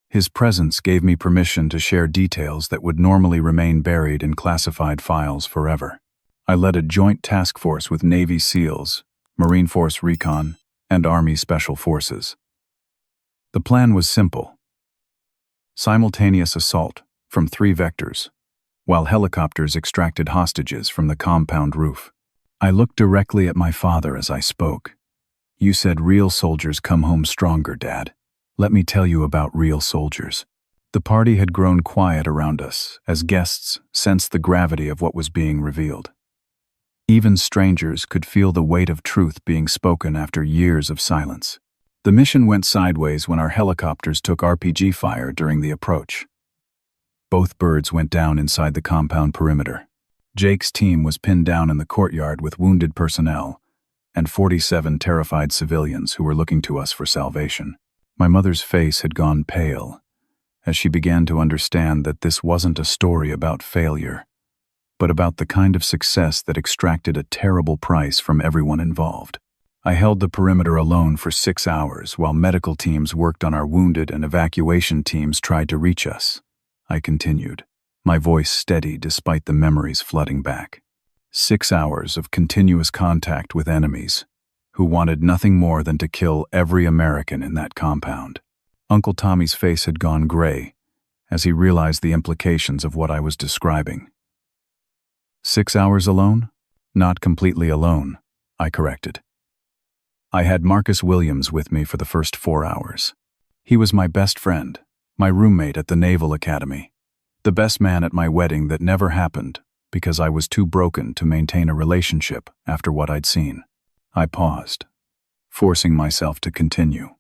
His presence gave me permission to share details that would normally remain buried in classified files forever. I led a joint task force with Navy SEALs, Marine Force Recon, and Army Special Forces. The plan was simple. Simultaneous assault from 3 vectors, while helicopters extracted hostages from the compound roof. I looked directly at my father as I spoke. You said real soldiers come home stronger, Dad. Let me tell you about real soldiers. The party had grown quiet around us as guests sensed the gravity of what was being revealed. Even strangers could feel the weight of truth being spoken after years of silence. The mission went sideways when our helicopters took RPG fire during the approach. Both birds went down inside the compound perimeter. Jake's team was pinned down in the courtyard with wounded personnel and 47 terrified civilians who were looking to us for salvation. My mother's face had gone pale as she began to understand that this wasn't a story about failure, but about the kind of success that extracted a terrible price from everyone involved. I held the perimeter alone for 6 hours while medical teams worked on our wounded and evacuation teams tried to reach us. I continued, my voice steady despite the memories flooding back. 6 hours of continuous contact with enemies who wanted nothing more than to kill every American in that compound. Uncle Tommy's face had gone gray as he realized the implications of what I was describing. 6 hours alone? Not completely alone, I corrected. I had Marcus Williams with me for the first 4 hours. He was my best friend, my roommate at the Naval Academy, the best man at my wedding that never happened because I was too broken to maintain a relationship after what I'd seen. I paused, forcing myself to continue.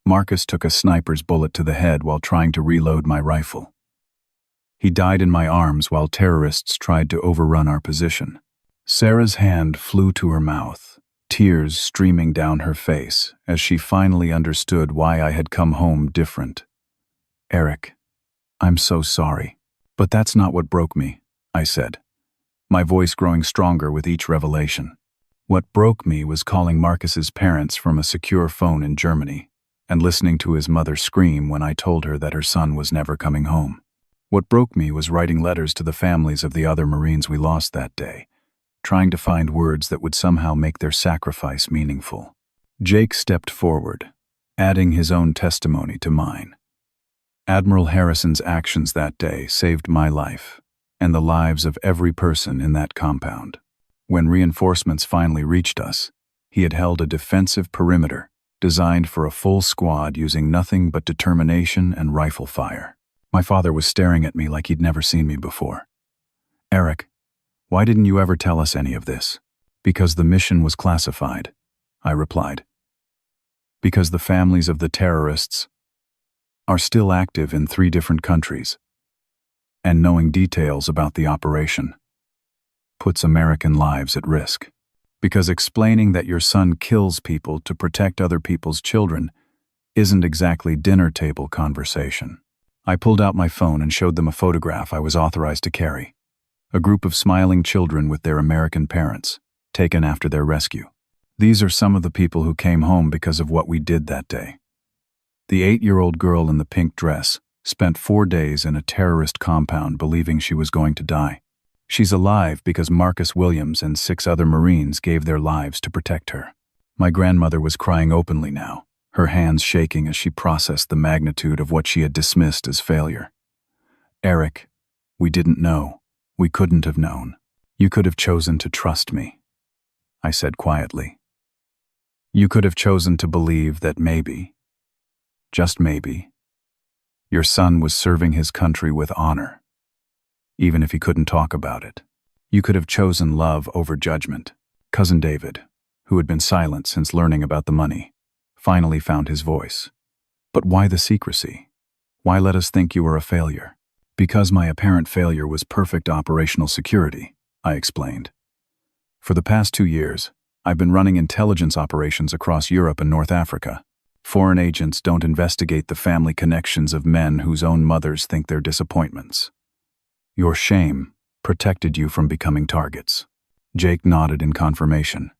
Marcus took a sniper's bullet to the head while trying to reload my rifle. He died in my arms while terrorists tried to overrun our position. Sarah's hand flew to her mouth, tears streaming down her face as she finally understood why I had come home different. "Eric, I'm so sorry. But that's not what broke me," I said, my voice growing stronger with each revelation. What broke me was calling Marcus's parents from a secure phone in Germany and listening to his mother scream when I told her that her son was never coming home. What broke me was writing letters to the families of the other Marines we lost that day, trying to find words that would somehow make their sacrifice meaningful. Jake stepped forward, adding his own testimony to mine. Admiral Harrison's actions that day saved my life and the lives of every person in that compound. When reinforcements finally reached us, he had held a defensive perimeter designed for a full squad using nothing but determination and rifle fire. My father was staring at me like he'd never seen me before. "Eric, why didn't you ever tell us any of this?" "Because the mission was classified," I replied. "Because the families of the terrorists are still active in 3 different countries, and knowing details about the operation puts American lives at risk. Because explaining that your son kills people to protect other people's children isn't exactly dinner table conversation." I pulled out my phone and showed them a photograph I was authorized to carry. A group of smiling children with their American parents, taken after their rescue. These are some of the people who came home because of what we did that day. The 8-year-old girl in the pink dress spent 4 days in a terrorist compound believing she was going to die. She's alive because Marcus Williams and 6 other Marines gave their lives to protect her. My grandmother was crying openly now, her hands shaking as she processed the magnitude of what she had dismissed as failure. "Eric, we didn't know. We couldn't have known. You could have chosen to trust me," I said quietly. "You could have chosen to believe that maybe, just maybe, your son was serving his country with honor, even if he couldn't talk about it. You could have chosen love over judgment." Cousin David, who had been silent since learning about the money, finally found his voice. "But why the secrecy? Why let us think you were a failure?" "Because my apparent failure was perfect operational security," I explained. "For the past 2 years, I've been running intelligence operations across Europe and North Africa. Foreign agents don't investigate the family connections of men whose own mothers think they're disappointments. Your shame protected you from becoming targets." Jake nodded in confirmation.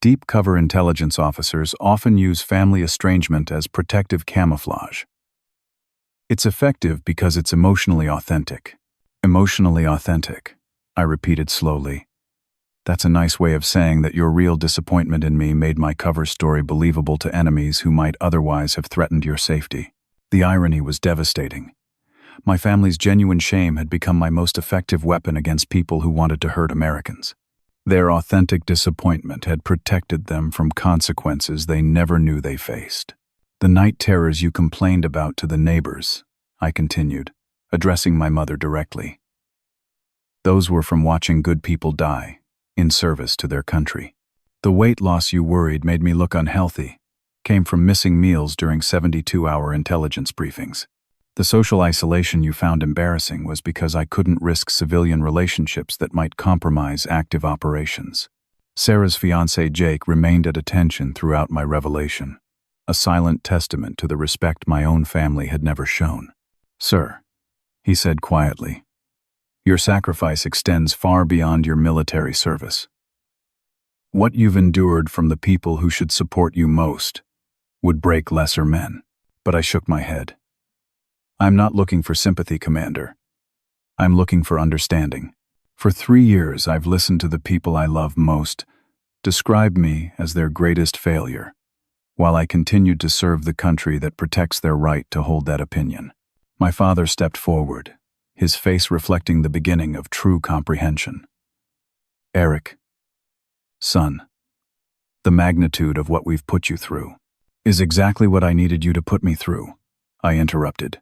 Deep cover intelligence officers often use family estrangement as protective camouflage. It's effective because it's emotionally authentic. "Emotionally authentic," I repeated slowly. "That's a nice way of saying that your real disappointment in me made my cover story believable to enemies who might otherwise have threatened your safety." The irony was devastating. My family's genuine shame had become my most effective weapon against people who wanted to hurt Americans. Their authentic disappointment had protected them from consequences they never knew they faced. "The night terrors you complained about to the neighbors," I continued, addressing my mother directly. "Those were from watching good people die, in service to their country. The weight loss you worried made me look unhealthy came from missing meals during 72-hour intelligence briefings. The social isolation you found embarrassing was because I couldn't risk civilian relationships that might compromise active operations." Sarah's fiancé Jake remained at attention throughout my revelation, a silent testament to the respect my own family had never shown. "Sir," he said quietly, "your sacrifice extends far beyond your military service. What you've endured from the people who should support you most would break lesser men." But I shook my head. "I'm not looking for sympathy, Commander. I'm looking for understanding. For 3 years, I've listened to the people I love most describe me as their greatest failure, while I continued to serve the country that protects their right to hold that opinion." My father stepped forward, his face reflecting the beginning of true comprehension. "Eric, son, the magnitude of what we've put you through is exactly what I needed you to put me through," I interrupted.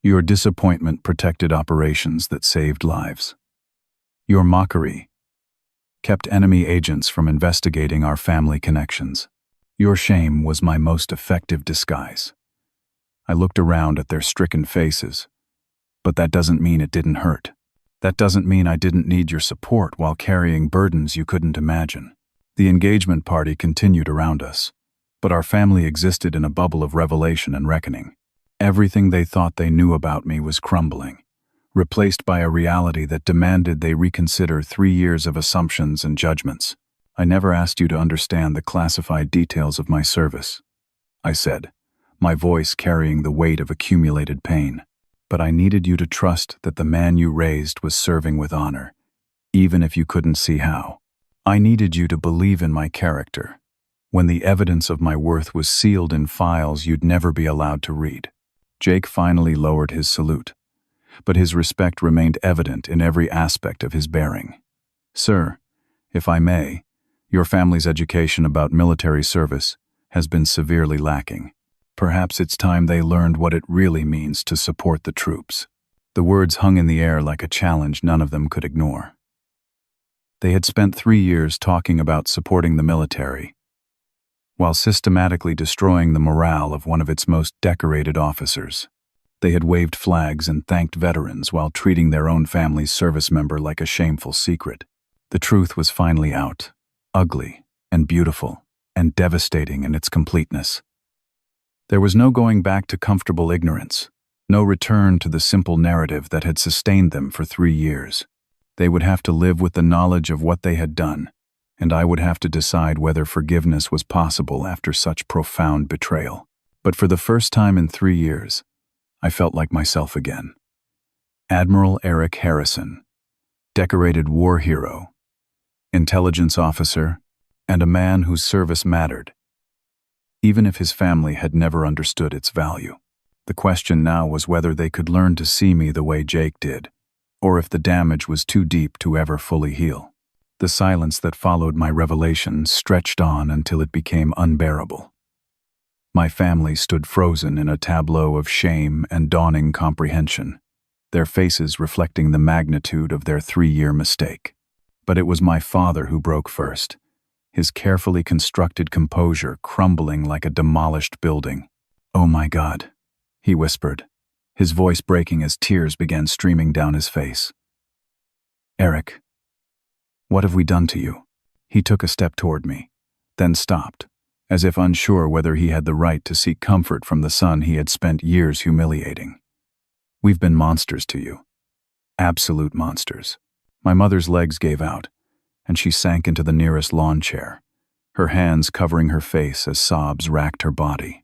"Your disappointment protected operations that saved lives. Your mockery kept enemy agents from investigating our family connections. Your shame was my most effective disguise. I looked around at their stricken faces, but that doesn't mean it didn't hurt. That doesn't mean I didn't need your support while carrying burdens you couldn't imagine. The engagement party continued around us, but our family existed in a bubble of revelation and reckoning. Everything they thought they knew about me was crumbling, replaced by a reality that demanded they reconsider 3 years of assumptions and judgments. I never asked you to understand the classified details of my service, I said, my voice carrying the weight of accumulated pain. But I needed you to trust that the man you raised was serving with honor, even if you couldn't see how. I needed you to believe in my character, when the evidence of my worth was sealed in files you'd never be allowed to read. Jake finally lowered his salute, but his respect remained evident in every aspect of his bearing. Sir, if I may, your family's education about military service has been severely lacking. Perhaps it's time they learned what it really means to support the troops. The words hung in the air like a challenge none of them could ignore. They had spent 3 years talking about supporting the military, while systematically destroying the morale of one of its most decorated officers. They had waved flags and thanked veterans while treating their own family's service member like a shameful secret. The truth was finally out, ugly and beautiful and devastating in its completeness. There was no going back to comfortable ignorance, no return to the simple narrative that had sustained them for 3 years. They would have to live with the knowledge of what they had done, and I would have to decide whether forgiveness was possible after such profound betrayal. But for the first time in 3 years, I felt like myself again. Admiral Eric Harrison, decorated war hero, intelligence officer, and a man whose service mattered, even if his family had never understood its value. The question now was whether they could learn to see me the way Jake did, or if the damage was too deep to ever fully heal. The silence that followed my revelation stretched on until it became unbearable. My family stood frozen in a tableau of shame and dawning comprehension, their faces reflecting the magnitude of their 3-year mistake. But it was my father who broke first, his carefully constructed composure crumbling like a demolished building. "Oh my God," he whispered, his voice breaking as tears began streaming down his face. "Eric, what have we done to you?" He took a step toward me, then stopped, as if unsure whether he had the right to seek comfort from the son he had spent years humiliating. "We've been monsters to you. Absolute monsters." My mother's legs gave out, and she sank into the nearest lawn chair, her hands covering her face as sobs racked her body.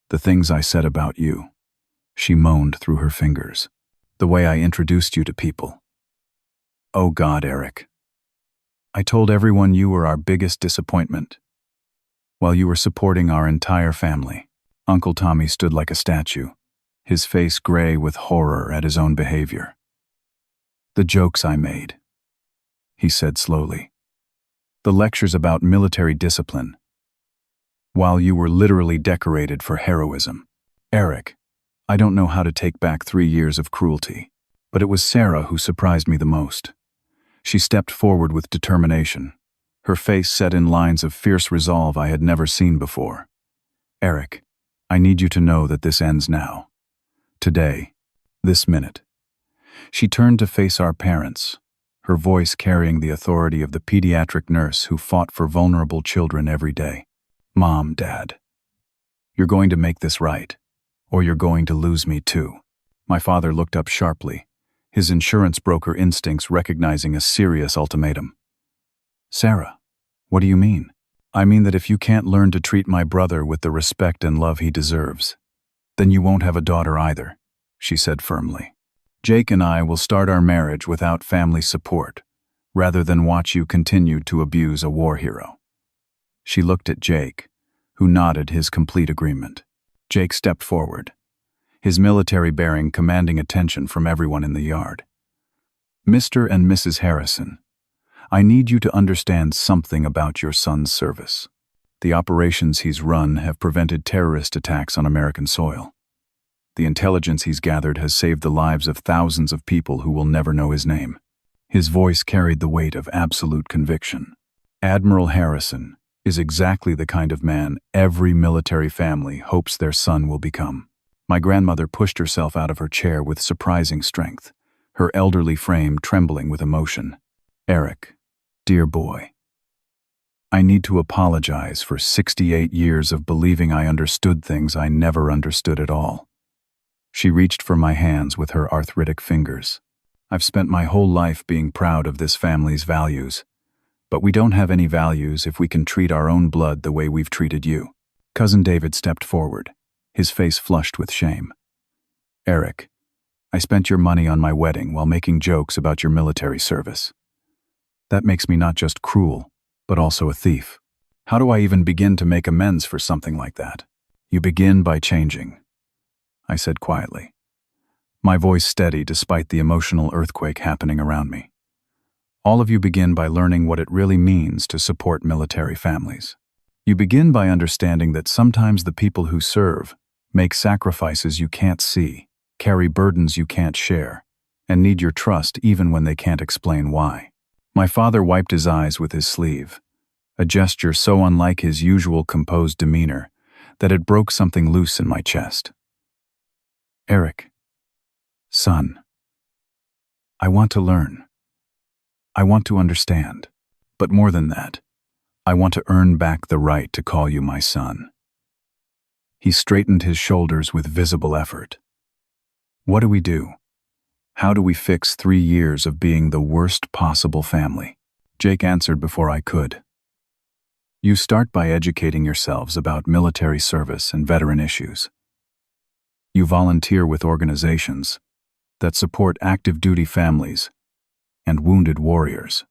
"The things I said about you," she moaned through her fingers. "The way I introduced you to people. Oh God, Eric. I told everyone you were our biggest disappointment, while you were supporting our entire family." Uncle Tommy stood like a statue, his face gray with horror at his own behavior. "The jokes I made," he said slowly. "The lectures about military discipline, while you were literally decorated for heroism. Eric, I don't know how to take back 3 years of cruelty, but it was Sarah who surprised me the most." She stepped forward with determination, her face set in lines of fierce resolve I had never seen before. "Eric, I need you to know that this ends now. Today. This minute." She turned to face our parents, her voice carrying the authority of the pediatric nurse who fought for vulnerable children every day. "Mom, Dad, you're going to make this right, or you're going to lose me too." My father looked up sharply, his insurance broker instincts recognizing a serious ultimatum. "Sarah, what do you mean?" "I mean that if you can't learn to treat my brother with the respect and love he deserves, then you won't have a daughter either," she said firmly. "Jake and I will start our marriage without family support, rather than watch you continue to abuse a war hero." She looked at Jake, who nodded his complete agreement. Jake stepped forward, his military bearing commanding attention from everyone in the yard. "Mr. and Mrs. Harrison, I need you to understand something about your son's service. The operations he's run have prevented terrorist attacks on American soil. The intelligence he's gathered has saved the lives of thousands of people who will never know his name." His voice carried the weight of absolute conviction. "Admiral Harrison, is exactly the kind of man every military family hopes their son will become. My grandmother pushed herself out of her chair with surprising strength, her elderly frame trembling with emotion. Eric, dear boy, I need to apologize for 68 years of believing I understood things I never understood at all. She reached for my hands with her arthritic fingers. I've spent my whole life being proud of this family's values, but we don't have any values if we can treat our own blood the way we've treated you. Cousin David stepped forward, his face flushed with shame. Eric, I spent your money on my wedding while making jokes about your military service. That makes me not just cruel, but also a thief. How do I even begin to make amends for something like that? You begin by changing, I said quietly, my voice steady despite the emotional earthquake happening around me. All of you begin by learning what it really means to support military families. You begin by understanding that sometimes the people who serve make sacrifices you can't see, carry burdens you can't share, and need your trust even when they can't explain why. My father wiped his eyes with his sleeve, a gesture so unlike his usual composed demeanor that it broke something loose in my chest. Eric, son, I want to learn. I want to understand. But more than that, I want to earn back the right to call you my son. He straightened his shoulders with visible effort. What do we do? How do we fix 3 years of being the worst possible family? Jake answered before I could. You start by educating yourselves about military service and veteran issues. You volunteer with organizations that support active duty families and wounded warriors.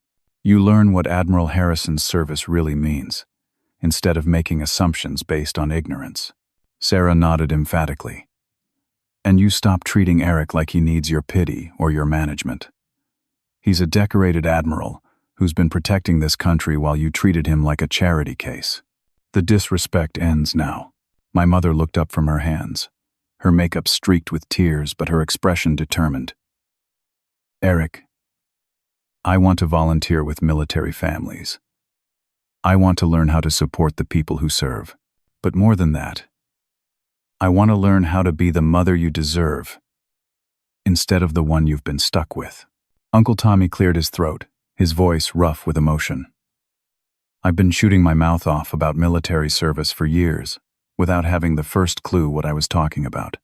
You learn what Admiral Harrison's service really means, instead of making assumptions based on ignorance. Sarah nodded emphatically. And you stop treating Eric like he needs your pity or your management. He's a decorated admiral who's been protecting this country while you treated him like a charity case. The disrespect ends now. My mother looked up from her hands, her makeup streaked with tears but her expression determined. Eric, I want to volunteer with military families. I want to learn how to support the people who serve. But more than that, I want to learn how to be the mother you deserve, instead of the one you've been stuck with. Uncle Tommy cleared his throat, his voice rough with emotion. I've been shooting my mouth off about military service for years, without having the first clue what I was talking about.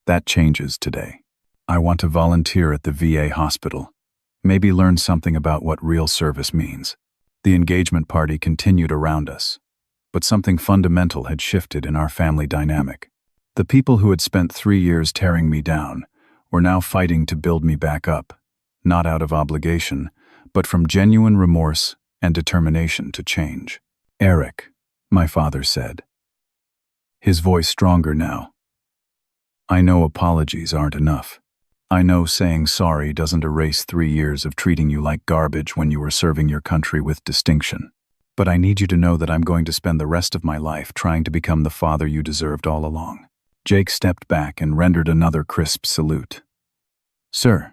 That changes today. I want to volunteer at the VA hospital, maybe learn something about what real service means. The engagement party continued around us, but something fundamental had shifted in our family dynamic. The people who had spent 3 years tearing me down were now fighting to build me back up, not out of obligation, but from genuine remorse and determination to change. Eric, my father said, his voice stronger now. I know apologies aren't enough. I know saying sorry doesn't erase 3 years of treating you like garbage when you were serving your country with distinction. But I need you to know that I'm going to spend the rest of my life trying to become the father you deserved all along. Jake stepped back and rendered another crisp salute. Sir,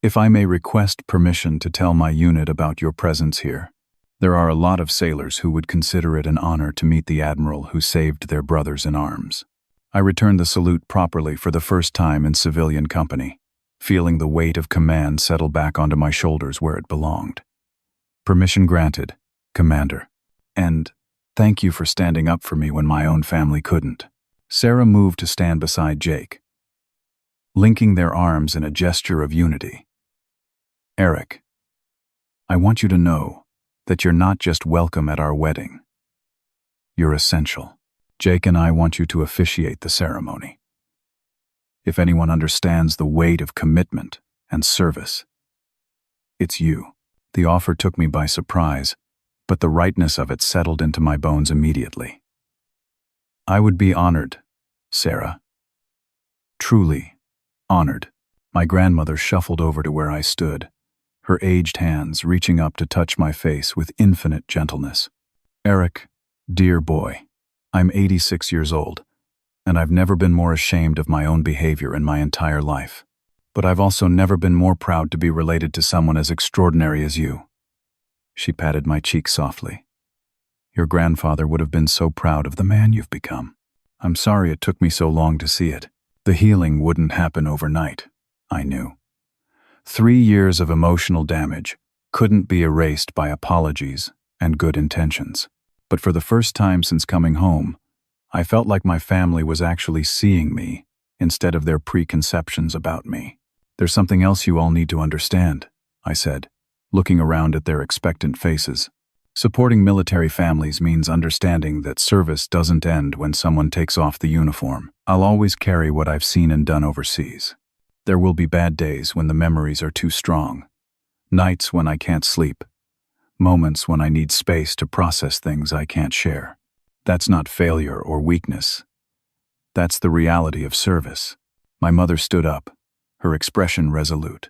if I may request permission to tell my unit about your presence here. There are a lot of sailors who would consider it an honor to meet the admiral who saved their brothers in arms. I returned the salute properly for the first time in civilian company, feeling the weight of command settle back onto my shoulders where it belonged. Permission granted, Commander. And thank you for standing up for me when my own family couldn't. Sarah moved to stand beside Jake, linking their arms in a gesture of unity. Eric, I want you to know that you're not just welcome at our wedding. You're essential. Jake and I want you to officiate the ceremony. If anyone understands the weight of commitment and service, it's you. The offer took me by surprise, but the rightness of it settled into my bones immediately. I would be honored, Sarah. Truly honored. My grandmother shuffled over to where I stood, her aged hands reaching up to touch my face with infinite gentleness. Eric, dear boy, I'm 86 years old, and I've never been more ashamed of my own behavior in my entire life. But I've also never been more proud to be related to someone as extraordinary as you. She patted my cheek softly. Your grandfather would have been so proud of the man you've become. I'm sorry it took me so long to see it. The healing wouldn't happen overnight, I knew. 3 years of emotional damage couldn't be erased by apologies and good intentions. But for the first time since coming home, I felt like my family was actually seeing me instead of their preconceptions about me. There's something else you all need to understand, I said, looking around at their expectant faces. Supporting military families means understanding that service doesn't end when someone takes off the uniform. I'll always carry what I've seen and done overseas. There will be bad days when the memories are too strong, nights when I can't sleep, moments when I need space to process things I can't share. That's not failure or weakness. That's the reality of service. My mother stood up, her expression resolute.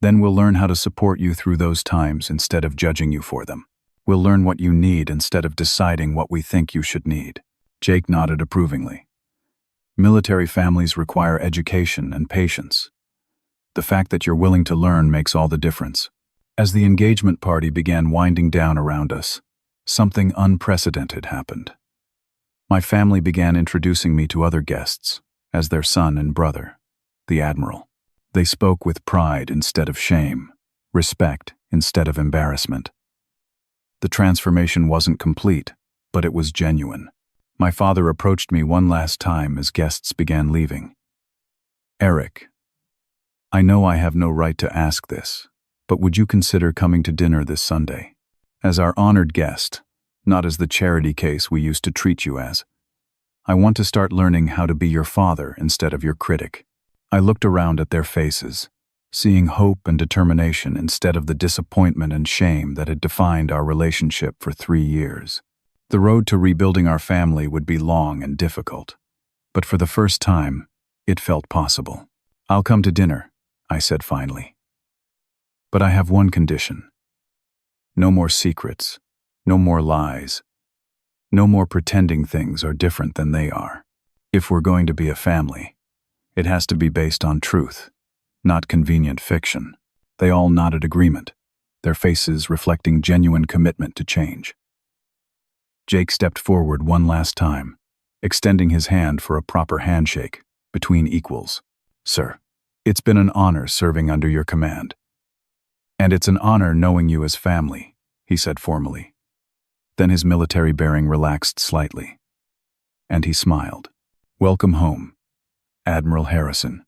Then we'll learn how to support you through those times instead of judging you for them. We'll learn what you need instead of deciding what we think you should need. Jake nodded approvingly. Military families require education and patience. The fact that you're willing to learn makes all the difference. As the engagement party began winding down around us, something unprecedented happened. My family began introducing me to other guests as their son and brother, the Admiral. They spoke with pride instead of shame, respect instead of embarrassment. The transformation wasn't complete, but it was genuine. My father approached me one last time as guests began leaving. Eric, I know I have no right to ask this, but would you consider coming to dinner this Sunday? As our honored guest, not as the charity case we used to treat you as. I want to start learning how to be your father instead of your critic. I looked around at their faces, seeing hope and determination instead of the disappointment and shame that had defined our relationship for 3 years. The road to rebuilding our family would be long and difficult, but for the first time, it felt possible. I'll come to dinner, I said finally. But I have one condition. No more secrets, no more lies, no more pretending things are different than they are. If we're going to be a family, it has to be based on truth, not convenient fiction. They all nodded agreement, their faces reflecting genuine commitment to change. Jake stepped forward one last time, extending his hand for a proper handshake between equals. Sir, it's been an honor serving under your command. And it's an honor knowing you as family, he said formally. Then his military bearing relaxed slightly, and he smiled. Welcome home, Admiral Harrison.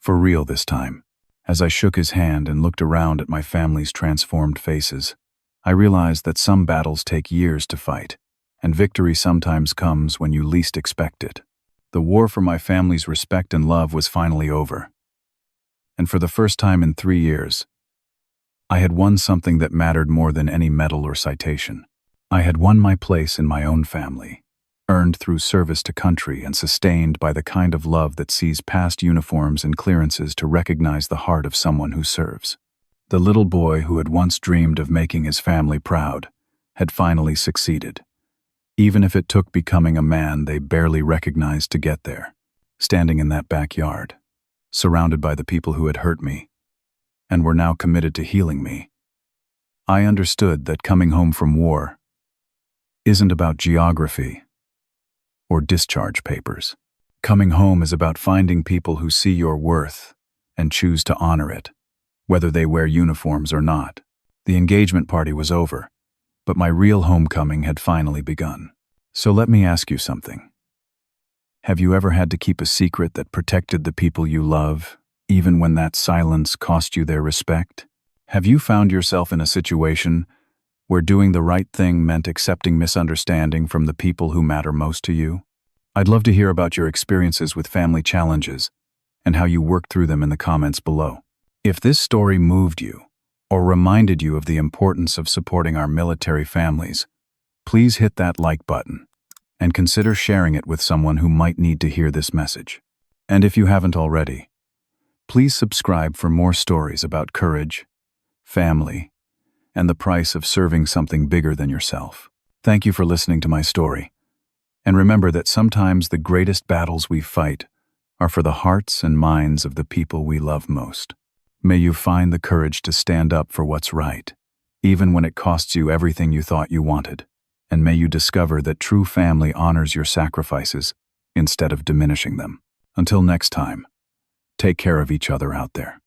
For real this time. As I shook his hand and looked around at my family's transformed faces, I realized that some battles take years to fight, and victory sometimes comes when you least expect it. The war for my family's respect and love was finally over. And for the first time in 3 years, I had won something that mattered more than any medal or citation. I had won my place in my own family, earned through service to country and sustained by the kind of love that sees past uniforms and clearances to recognize the heart of someone who serves. The little boy who had once dreamed of making his family proud had finally succeeded, even if it took becoming a man they barely recognized to get there. Standing in that backyard, surrounded by the people who had hurt me and were now committed to healing me, I understood that coming home from war isn't about geography or discharge papers. Coming home is about finding people who see your worth and choose to honor it, whether they wear uniforms or not. The engagement party was over, but my real homecoming had finally begun. So let me ask you something. Have you ever had to keep a secret that protected the people you love, even when that silence cost you their respect? Have you found yourself in a situation where doing the right thing meant accepting misunderstanding from the people who matter most to you? I'd love to hear about your experiences with family challenges and how you worked through them in the comments below. If this story moved you or reminded you of the importance of supporting our military families, please hit that like button and consider sharing it with someone who might need to hear this message. And if you haven't already, please subscribe for more stories about courage, family, and the price of serving something bigger than yourself. Thank you for listening to my story. And remember that sometimes the greatest battles we fight are for the hearts and minds of the people we love most. May you find the courage to stand up for what's right, even when it costs you everything you thought you wanted. and may you discover that true family honors your sacrifices instead of diminishing them. Until next time, take care of each other out there.